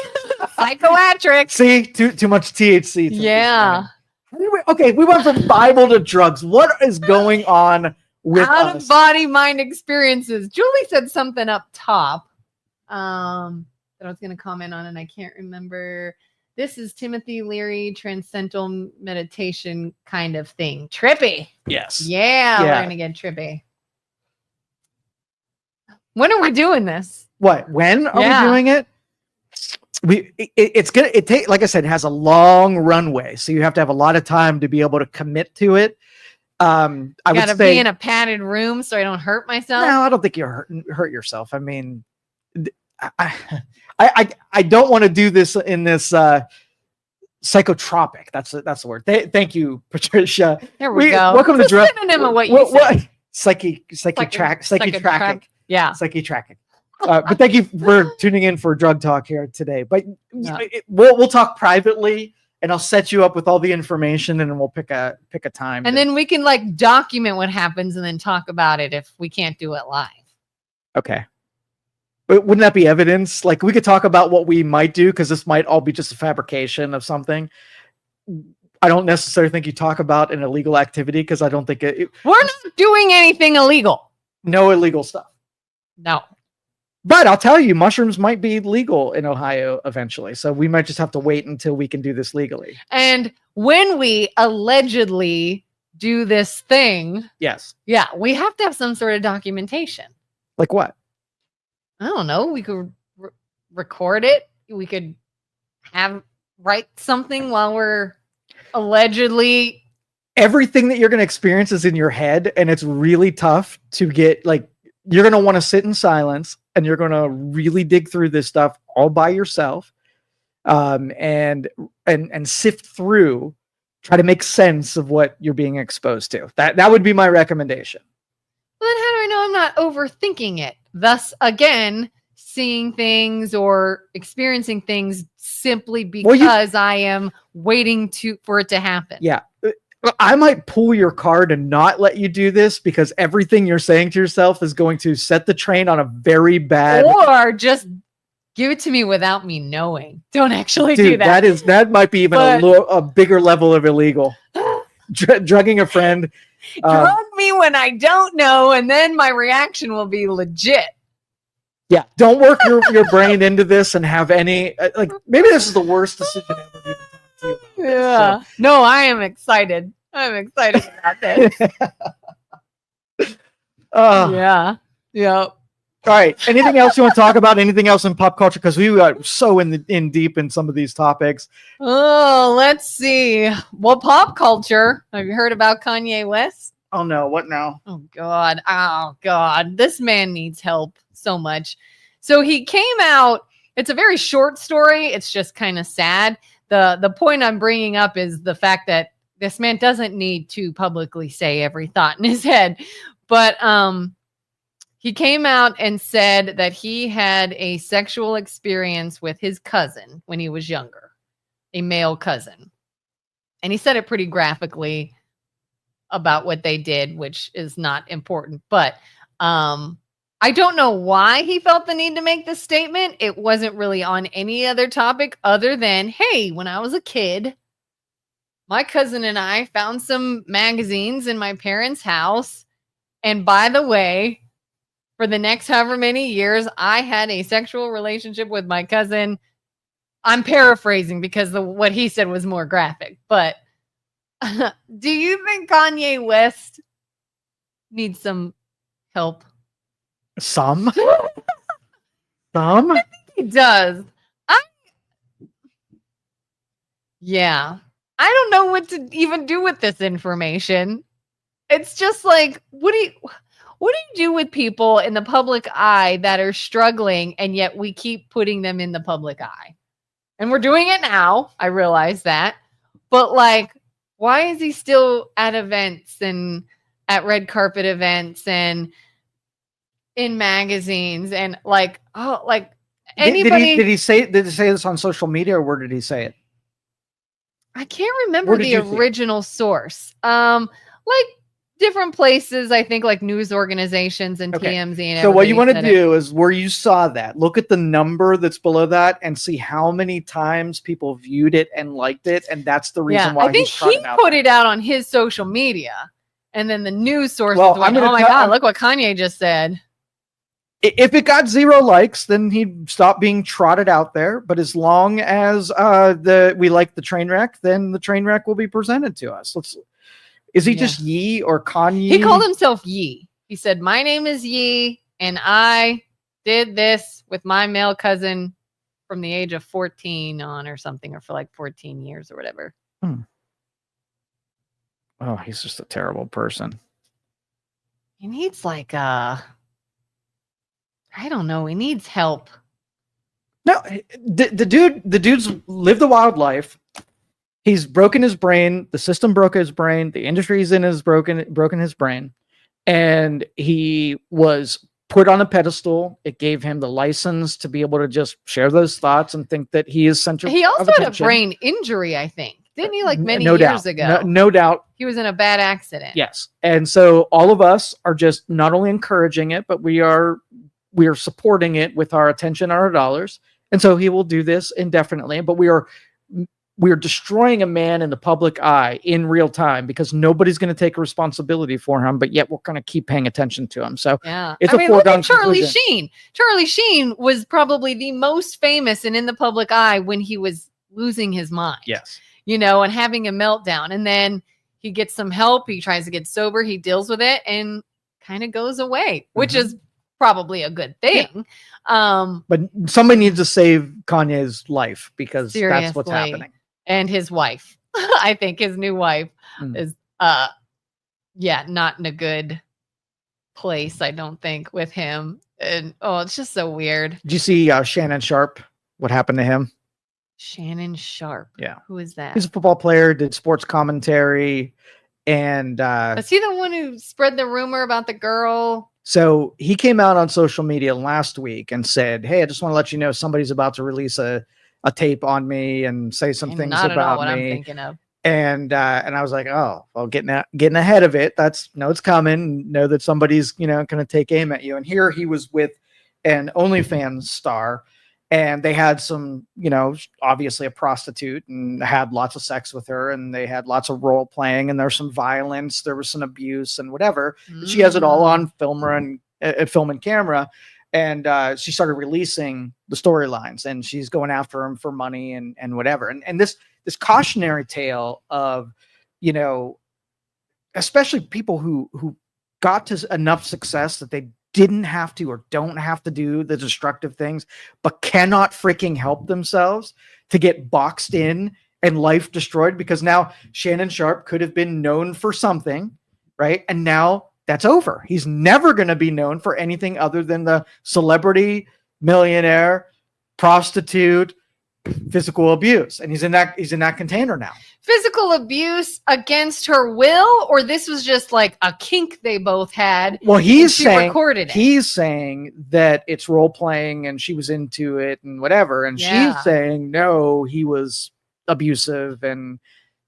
Psychoatric. See, too much THC. Yeah. Anyway, okay, we went from Bible to drugs. What is going on with Out us? of body mind experiences. Julie said something up top that I was going to comment on, and I can't remember. This is Timothy Leary, transcendental meditation kind of thing. Trippy. Yes. Yeah, we're going to get trippy. When are we doing this? What? When are we doing it? It's gonna take, like I said, it has a long runway, so you have to have a lot of time to be able to commit to it. I would say be in a padded room so I don't hurt myself. No, I don't think you hurt yourself. I mean, I don't want to do this in this psychotropic. That's the word. Thank you, Patricia. There we go. Welcome to Drug. Synonym of what you said. Psychiatric. Yeah. Psychiatric. But thank you for tuning in for Drug Talk here today. But we'll talk privately, and I'll set you up with all the information, and then we'll pick a time. And then we can like document what happens and then talk about it if we can't do it live. Okay. But wouldn't that be evidence? Like we could talk about what we might do, because this might all be just a fabrication of something. I don't necessarily think you talk about an illegal activity, because I don't think we're not doing anything illegal. No illegal stuff. No. But I'll tell you, mushrooms might be legal in Ohio eventually. So we might just have to wait until we can do this legally. And when we allegedly do this thing. Yes. Yeah, we have to have some sort of documentation. Like what? I don't know. We could record it. We could write something while we're allegedly. Everything that you're going to experience is in your head, and it's really tough to get, like, you're going to want to sit in silence, and you're going to really dig through this stuff all by yourself, and sift through, try to make sense of what you're being exposed to. That would be my recommendation. Well, then how do I know I'm not overthinking it? Thus, again, seeing things or experiencing things simply because I am waiting for it to happen. Yeah. I might pull your card and not let you do this, because everything you're saying to yourself is going to set the train on a very bad. Or just give it to me without me knowing. Don't actually do that. That might be even a bigger level of illegal. Drugging a friend Drug me when I don't know, and then my reaction will be legit. Yeah, don't work your brain into this and have any like. Maybe this is the worst decision ever to talk to you about this, Yeah. No, I am excited. I'm excited about this. Yeah. Yep. All right. Anything else you want to talk about? Anything else in pop culture? Because we got so in deep in some of these topics. Oh, let's see. Well, pop culture. Have you heard about Kanye West? Oh no, what now? Oh God. Oh God. This man needs help so much. So he came out. It's a very short story. It's just kind of sad. The point I'm bringing up is the fact that this man doesn't need to publicly say every thought in his head. But he came out and said that he had a sexual experience with his cousin when he was younger, a male cousin. And he said it pretty graphically about what they did, which is not important. But I don't know why he felt the need to make this statement. It wasn't really on any other topic other than, hey, when I was a kid, my cousin and I found some magazines in my parents' house. And by the way, for the next however many years, I had a sexual relationship with my cousin. I'm paraphrasing because what he said was more graphic. But do you think Kanye West needs some help? Some? Some? I think he does. Yeah. I don't know what to even do with this information. It's just like, what do you do with people in the public eye that are struggling and yet we keep putting them in the public eye? And we're doing it now. I realize that. But like, why is he still at events and at red carpet events and in magazines and like, oh, like anybody? Did he say this on social media or where did he say it? I can't remember the original source. Like different places, I think like news organizations and TMZ. And so what you want to do is where you saw that, look at the number that's below that and see how many times people viewed it and liked it. And that's the reason why I think he put it out on his social media. And then the news sources went, oh my God, look what Kanye just said. If it got 0 likes, then he'd stop being trotted out there. But as long as we like the train wreck, then the train wreck will be presented to us. Is he just Ye or Kanye? He called himself Ye. He said, my name is Ye, and I did this with my male cousin from the age of 14 on or something, or for like 14 years or whatever. Oh, he's just a terrible person. He needs like I don't know. He needs help. No, the dude's lived a wild life. He's broken his brain. The system broke his brain. The industry's in his broken his brain. And he was put on a pedestal. It gave him the license to be able to just share those thoughts and think that he is center. He also had a brain injury, I think. Didn't he, like many years ago? No doubt. He was in a bad accident. Yes. And so all of us are just not only encouraging it, but we are supporting it with our attention, our dollars. And so he will do this indefinitely. But we are destroying a man in the public eye in real time because nobody's going to take responsibility for him, but yet we're going to keep paying attention to him. So it's a foregone Charlie conclusion. Sheen. Charlie Sheen was probably the most famous and in the public eye when he was losing his mind. Yes. And having a meltdown. And then he gets some help. He tries to get sober. He deals with it and kind of goes away, which is probably a good thing. Yeah. But somebody needs to save Kanye's life because that's what's happening. And his wife. I think his new wife is not in a good place, I don't think, with him. And it's just so weird. Did you see Shannon Sharp? What happened to him? Shannon Sharp. Yeah. Who is that? He's a football player, did sports commentary, and is he the one who spread the rumor about the girl? So he came out on social media last week and said, hey, I just want to let you know somebody's about to release a tape on me and say some things not about at all what me. I'm thinking of. And I was like, oh, well, getting ahead of it. It's coming. Know that somebody's, going to take aim at you. And here he was with an OnlyFans star. and they had some, obviously a prostitute, and had lots of sex with her, and they had lots of role playing, and there's some violence, there was some abuse and whatever. She has it all on film and camera. And she started releasing the storylines, and she's going after him for money and whatever. And this cautionary tale of, especially people who got to enough success that they didn't have to or don't have to do the destructive things, but cannot freaking help themselves, to get boxed in and life destroyed, because now Shannon Sharpe could have been known for something, right? And now that's over. He's never going to be known for anything other than the celebrity, millionaire, prostitute, physical abuse. And he's in that container now. Physical abuse against her will, or this was just like a kink they both had? Well, he's saying recorded it. He's saying that it's role playing and she was into it and whatever. And she's saying no, he was abusive and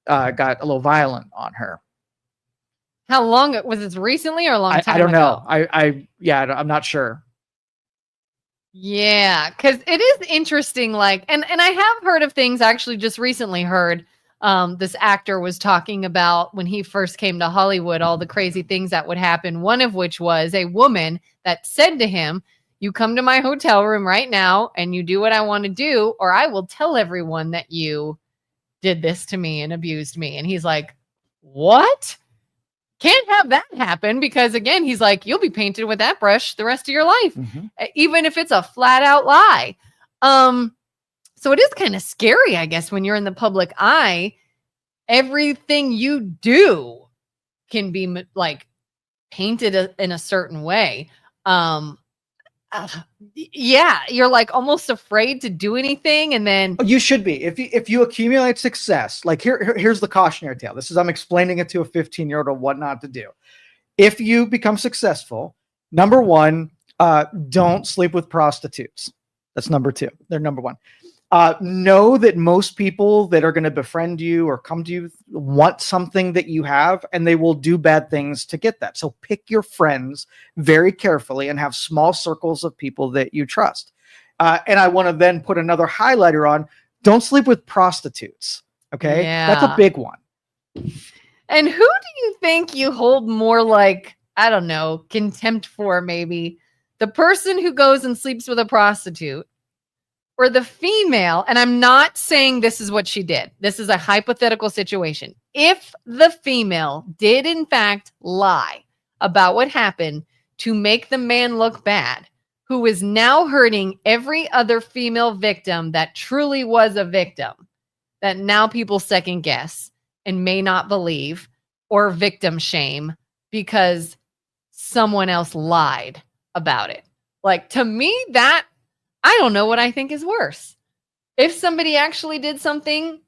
got a little violent on her. How long was this? Recently or a long time ago? I don't know. I'm not sure. Yeah, because it is interesting. Like, and I have heard of things. I actually just recently heard this actor was talking about when he first came to Hollywood, all the crazy things that would happen. One of which was a woman that said to him, "You come to my hotel room right now and you do what I want to do, or I will tell everyone that you did this to me and abused me." And he's like, "What? Can't have that happen," because again, he's like, you'll be painted with that brush the rest of your life, even if it's a flat out lie. So it is kind of scary, I guess, when you're in the public eye. Everything you do can be like painted in a certain way. Yeah, you're like almost afraid to do anything, and then you should be. If you accumulate success, like here's the cautionary tale. I'm explaining it to a 15-year-old of what not to do. If you become successful, number one, don't sleep with prostitutes. That's number two. They're number one. Know that most people that are going to befriend you or come to you want something that you have, and they will do bad things to get that. So pick your friends very carefully and have small circles of people that you trust. And I want to then put another highlighter on: don't sleep with prostitutes. Okay. Yeah. That's a big one. And who do you think you hold more, like, I don't know, contempt for? Maybe the person who goes and sleeps with a prostitute, or the female? And I'm not saying this is what she did. This is a hypothetical situation. If the female did in fact lie about what happened to make the man look bad, who is now hurting every other female victim that truly was a victim, that now people second guess and may not believe or victim shame because someone else lied about it. Like, to me, that, I don't know what I think is worse. If somebody actually did something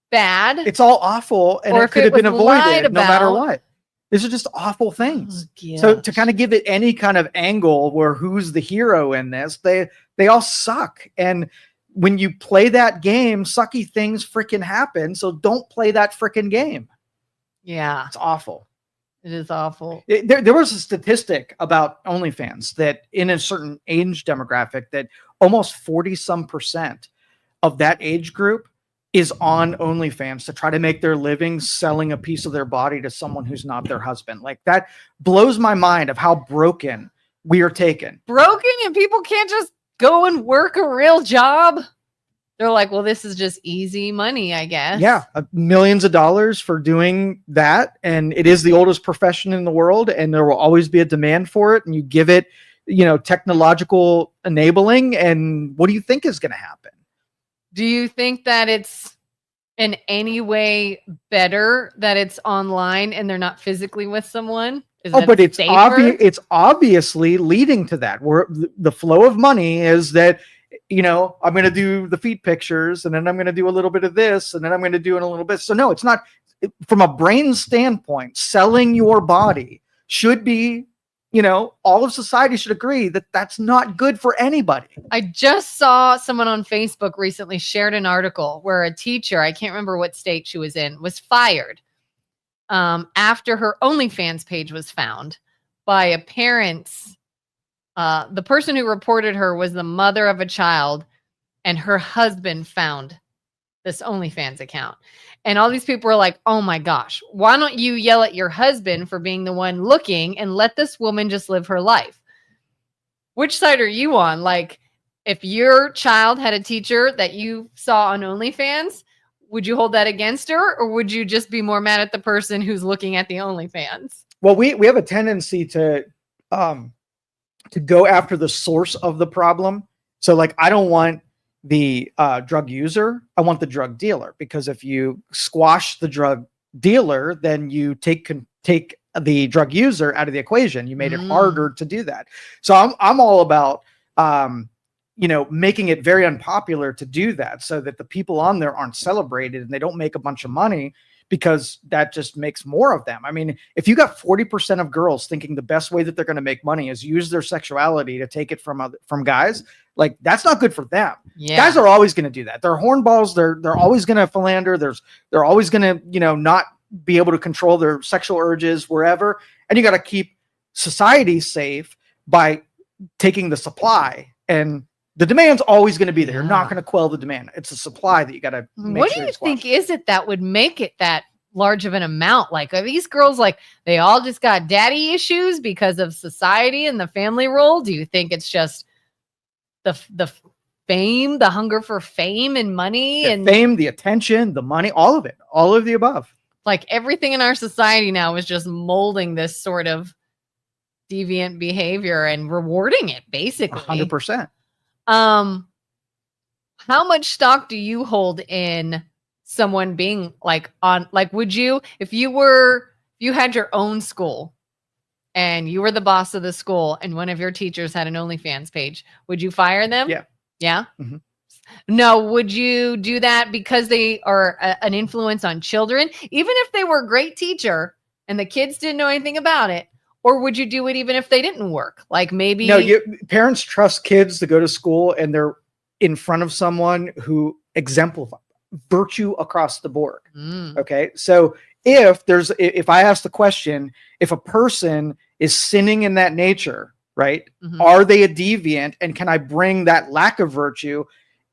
bad, it's all awful, and it could have been avoided no matter what. These are just awful things. Oh, so to kind of give it any kind of angle where who's the hero in this, they all suck. And when you play that game, sucky things freaking happen. So don't play that freaking game. Yeah. It's awful. It is awful. There was a statistic about OnlyFans that in a certain age demographic that almost 40% of that age group is on OnlyFans to try to make their living selling a piece of their body to someone who's not their husband. Like, that blows my mind of how broken we are taken. Broken, and people can't just go and work a real job. They're like, well, this is just easy money, I guess. Yeah, millions of dollars for doing that. And it is the oldest profession in the world, and there will always be a demand for it. And you give it, technological enabling, and what do you think is going to happen? Do you think that it's in any way better that it's online and they're not physically with someone? But it's obvious. It's obviously leading to that, where the flow of money is that, I'm going to do the feet pictures, and then I'm going to do a little bit of this, and then I'm going to do a little bit. So no, it's not. From a brain standpoint, selling your body should be, all of society should agree that that's not good for anybody. I just saw someone on Facebook recently shared an article where a teacher, I can't remember what state she was in, was fired after her OnlyFans page was found by a parent's. The person who reported her was the mother of a child and her husband found this OnlyFans account. And all these people were like, oh my gosh, why don't you yell at your husband for being the one looking and let this woman just live her life? Which side are you on? Like, if your child had a teacher that you saw on OnlyFans, would you hold that against her, or would you just be more mad at the person who's looking at the OnlyFans? Well, we have a tendency to go after the source of the problem. So like, I don't want the drug user, I want the drug dealer, because if you squash the drug dealer, then you take the drug user out of the equation. You made it harder to do that. So I'm all about making it very unpopular to do that, so that the people on there aren't celebrated and they don't make a bunch of money, because that just makes more of them. I mean, if you got 40% of girls thinking the best way that they're going to make money is use their sexuality to take it from guys, like, that's not good for them. Yeah. Guys are always going to do that. They're hornballs. They're always going to philander. They're always going to, not be able to control their sexual urges wherever. And you got to keep society safe by taking the supply, and the demand's always going to be there. You're not going to quell the demand. It's a supply that you got to make. What do you think is it that would make it that large of an amount? Like, are these girls, like, they all just got daddy issues because of society and the family role? Do you think it's just the fame, the hunger for fame and money, and fame, the attention, the money, all of it, all of the above? Like, everything in our society now is just molding this sort of deviant behavior and rewarding it, basically. 100%. How much stock do you hold in someone being would you, if you had your own school and you were the boss of the school and one of your teachers had an OnlyFans page, would you fire them? Yeah. Yeah. Mm-hmm. No, would you do that because they are an influence on children, even if they were a great teacher and the kids didn't know anything about it? Or would you do it even if they didn't work? Like, maybe... No, parents trust kids to go to school and they're in front of someone who exemplifies virtue across the board. Okay. So if I ask the question, if a person is sinning in that nature, right? Mm-hmm. Are they a deviant? And can I bring that lack of virtue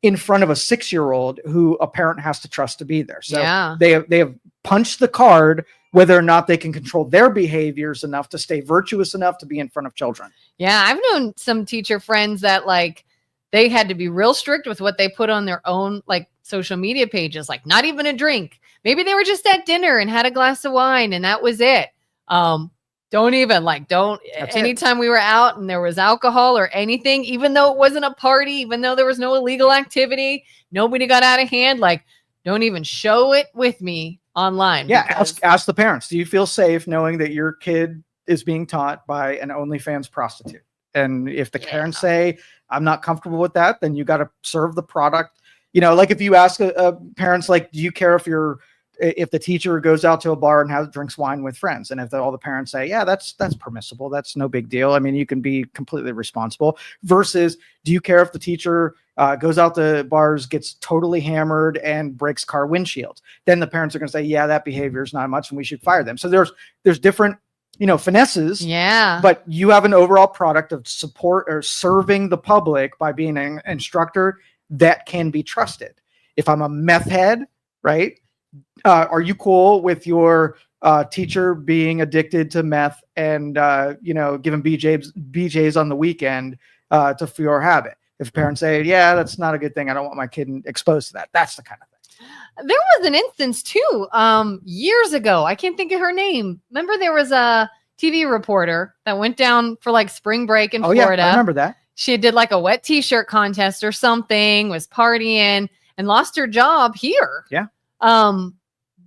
in front of a 6-year-old who a parent has to trust to be there? So they have punched the card whether or not they can control their behaviors enough to stay virtuous enough to be in front of children. Yeah, I've known some teacher friends that, like, they had to be real strict with what they put on their own, like, social media pages, like, not even a drink. Maybe they were just at dinner and had a glass of wine and that was it. Anytime we were out and there was alcohol or anything, even though it wasn't a party, even though there was no illegal activity, nobody got out of hand, like, don't even show it with me online. Yeah. Ask the parents, do you feel safe knowing that your kid is being taught by an OnlyFans prostitute? And if the parents say, I'm not comfortable with that, then you got to serve the product. Like, if you ask parents, like, do you care if the teacher goes out to a bar and drinks wine with friends? And if all the parents say, yeah, that's permissible, that's no big deal, I mean, you can be completely responsible. Versus, do you care if the teacher goes out to bars, gets totally hammered and breaks car windshields? Then the parents are going to say, yeah, that behavior is not much and we should fire them. So there's different, finesses. Yeah. But you have an overall product of support or serving the public by being an instructor that can be trusted. If I'm a meth head, right? Are you cool with your teacher being addicted to meth and giving BJs on the weekend to fuel your habit? If parents say, yeah, that's not a good thing, I don't want my kid exposed to that. That's the kind of thing. There was an instance too, years ago. I can't think of her name. Remember, there was a TV reporter that went down for, like, spring break in Florida. Yeah, I remember that. She did, like, a wet t-shirt contest or something, was partying and lost her job here. Yeah.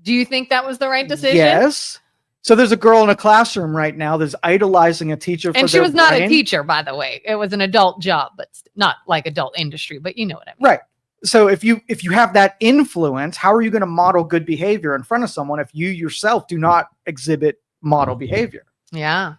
Do you think that was the right decision? Yes. So there's a girl in a classroom right now that's idolizing a teacher. And she was not a teacher, by the way. It was an adult job, but not like adult industry, but you know what I mean. Right. So if you have that influence, how are you going to model good behavior in front of someone if you yourself do not exhibit model behavior? Yeah.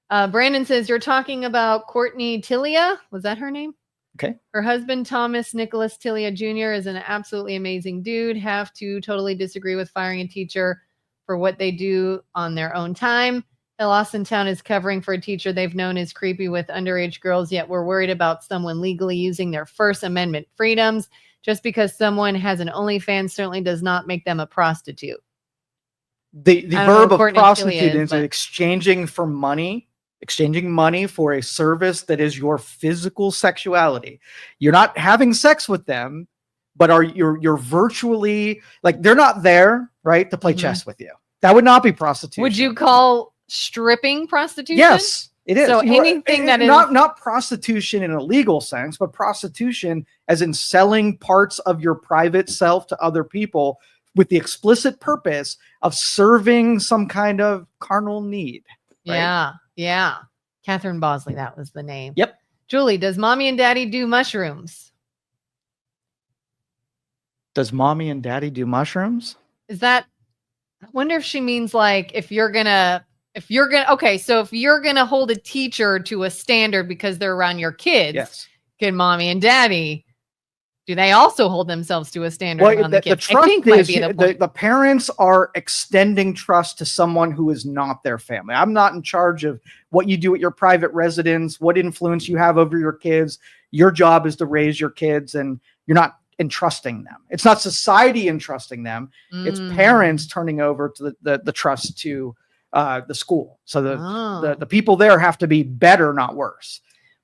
Brandon says, you're talking about Courtney Tilia. Was that her name? Okay. Her husband, Thomas Nicholas Tilia Jr., is an absolutely amazing dude. Have to totally disagree with firing a teacher for what they do on their own time. Austintown is covering for a teacher they've known is creepy with underage girls, yet we're worried about someone legally using their First Amendment freedoms. Just because someone has an OnlyFans certainly does not make them a prostitute. The verb of prostitute is but... exchanging money for a service that is your physical sexuality. You're not having sex with them, but you're virtually, like, they're not there, right, to play chess with you. That would not be prostitution. Would you call stripping prostitution? Yes, it is. So anything that is not prostitution in a legal sense, but prostitution as in selling parts of your private self to other people with the explicit purpose of serving some kind of carnal need. Right? Yeah. Catherine Bosley, that was the name. Yep. Julie, does mommy and daddy do mushrooms? Does mommy and daddy do mushrooms? Is that, I wonder if she means like if you're gonna hold a teacher to a standard because they're around your kids, yes. Can mommy and daddy, do they also hold themselves to a standard around the kids? The trust is the parents are extending trust to someone who is not their family. I'm not in charge of what you do at your private residence, what influence you have over your kids. Your job is to raise your kids, and you're not entrusting them. It's not society entrusting them. It's parents turning over to the trust to the school. So the people there have to be better, not worse.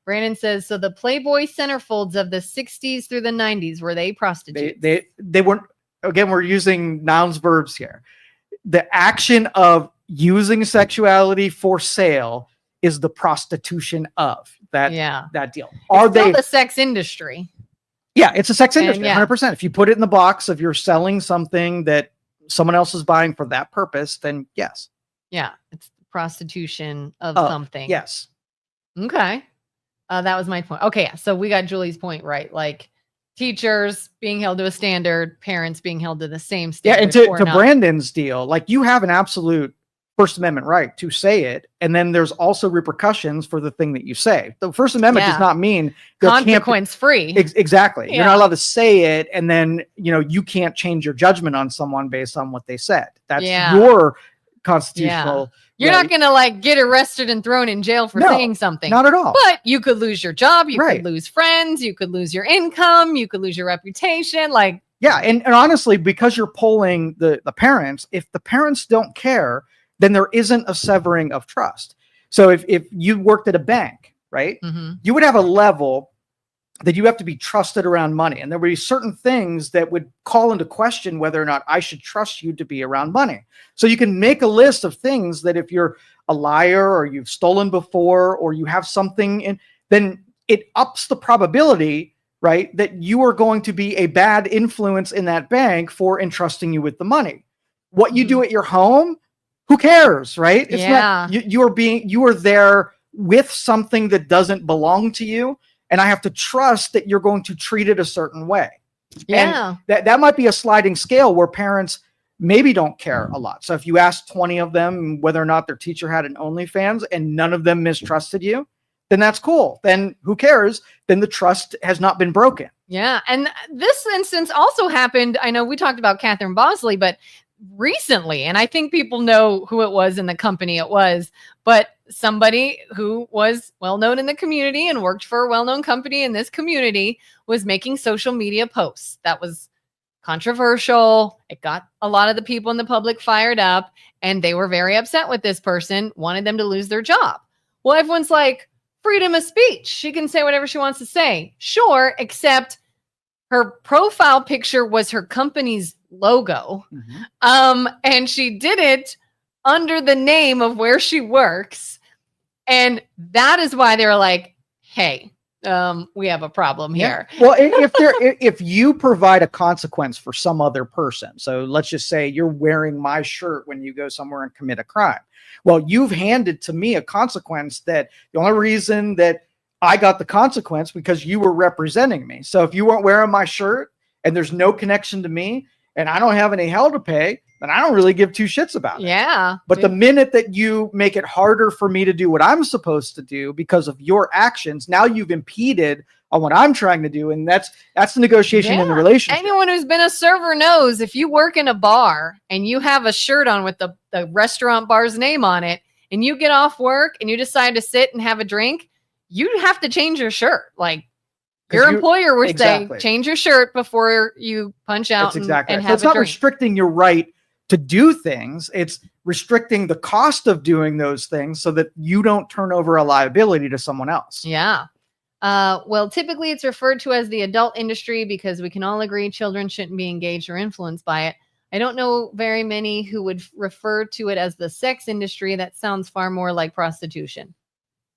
Brandon says, so the Playboy centerfolds of the 60s through the 90s, were they prostitutes? They weren't. Again, we're using nouns, verbs here. The action of using sexuality for sale is the prostitution of that deal. Are it's still the sex industry? Yeah, it's a sex industry, 100%. If you put it in the box of you're selling something that someone else is buying for that purpose, then yes. Yeah, it's prostitution of something. Yes. Okay. That was my point. Okay, so we got Julie's point right. Like teachers being held to a standard, parents being held to the same standard. Yeah, and to Brandon's deal, like you have an absolute First Amendment right to say it, and then there's also repercussions for the thing that you say. The First Amendment does not mean consequence free. Exactly. Yeah. You're not allowed to say it, and then you can't change your judgment on someone based on what they said. That's your constitutional. You're not going to like get arrested and thrown in jail for saying something. Not at all. But you could lose your job. You could lose friends. You could lose your income. You could lose your reputation. Like, yeah. And honestly, because you're polling the parents, if the parents don't care, then there isn't a severing of trust. So if you worked at a bank, right, you would have a level that you have to be trusted around money. And there would be certain things that would call into question whether or not I should trust you to be around money. So you can make a list of things that if you're a liar or you've stolen before or you have something, then it ups the probability, right, that you are going to be a bad influence in that bank for entrusting you with the money. What you do at your home, who cares, right? It's not, you are there with something that doesn't belong to you. And I have to trust that you're going to treat it a certain way. Yeah. And that might be a sliding scale where parents maybe don't care a lot. So if you ask 20 of them whether or not their teacher had an OnlyFans and none of them mistrusted you, then that's cool. Then who cares? Then the trust has not been broken. Yeah. And this instance also happened. I know we talked about Catherine Bosley, but recently, and I think people know who it was in the company it was, but somebody who was well-known in the community and worked for a well-known company in this community was making social media posts. That was controversial. It got a lot of the people in the public fired up, and they were very upset with this person, wanted them to lose their job. Well, everyone's like, freedom of speech. She can say whatever she wants to say. Sure, except her profile picture was her company's logo. And she did it under the name of where she works. And that is why they were like, hey, we have a problem here. Well, if you provide a consequence for some other person, so let's just say you're wearing my shirt when you go somewhere and commit a crime. Well, you've handed to me a consequence that the only reason that I got the consequence because you were representing me. So if you weren't wearing my shirt and there's no connection to me and I don't have any hell to pay, then I don't really give two shits about it. Yeah. But the minute that you make it harder for me to do what I'm supposed to do because of your actions, now you've impeded on what I'm trying to do. And that's the negotiation in the relationship. Anyone who's been a server knows if you work in a bar and you have a shirt on with the restaurant bar's name on it, and you get off work and you decide to sit and have a drink, you have to change your shirt. Like your employer would say, change your shirt before you punch out and have a drink. It's not restricting your right to do things. It's restricting the cost of doing those things so that you don't turn over a liability to someone else. Yeah. Well, typically it's referred to as the adult industry because we can all agree children shouldn't be engaged or influenced by it. I don't know very many who would refer to it as the sex industry. That sounds far more like prostitution.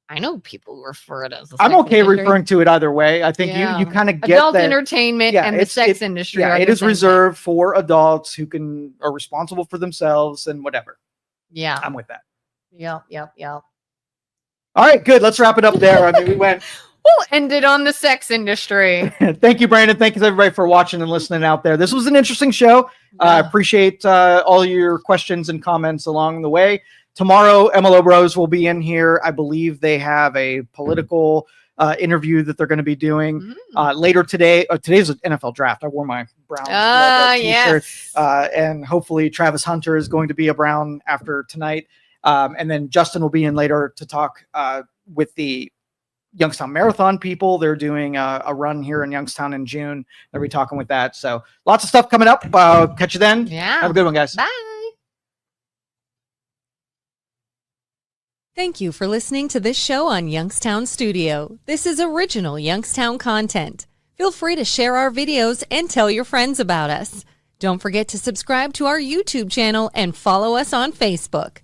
I know people who refer it as the I'm okay industry. Referring to it either way. I think you kind of get adult that, entertainment and the sex industry. Yeah, it is reserved for adults who are responsible for themselves and whatever. Yeah. I'm with that. Yep. All right, good. Let's wrap it up there. I mean, we went... We'll end it on the sex industry. Thank you, Brandon. Thank you, everybody, for watching and listening out there. This was an interesting show. I appreciate all your questions and comments along the way. Tomorrow, MLO Bros will be in here. I believe they have a political interview that they're going to be doing later today. Today's an NFL draft. I wore my Browns t-shirt. Yes. And hopefully Travis Hunter is going to be a Brown after tonight. And then Justin will be in later to talk with the Youngstown Marathon people. They're doing a run here in Youngstown in June. They'll be talking with that. So lots of stuff coming up. Catch you then. Yeah. Have a good one, guys. Bye. Thank you for listening to this show on Youngstown Studio. This is original Youngstown content. Feel free to share our videos and tell your friends about us. Don't forget to subscribe to our YouTube channel and follow us on Facebook.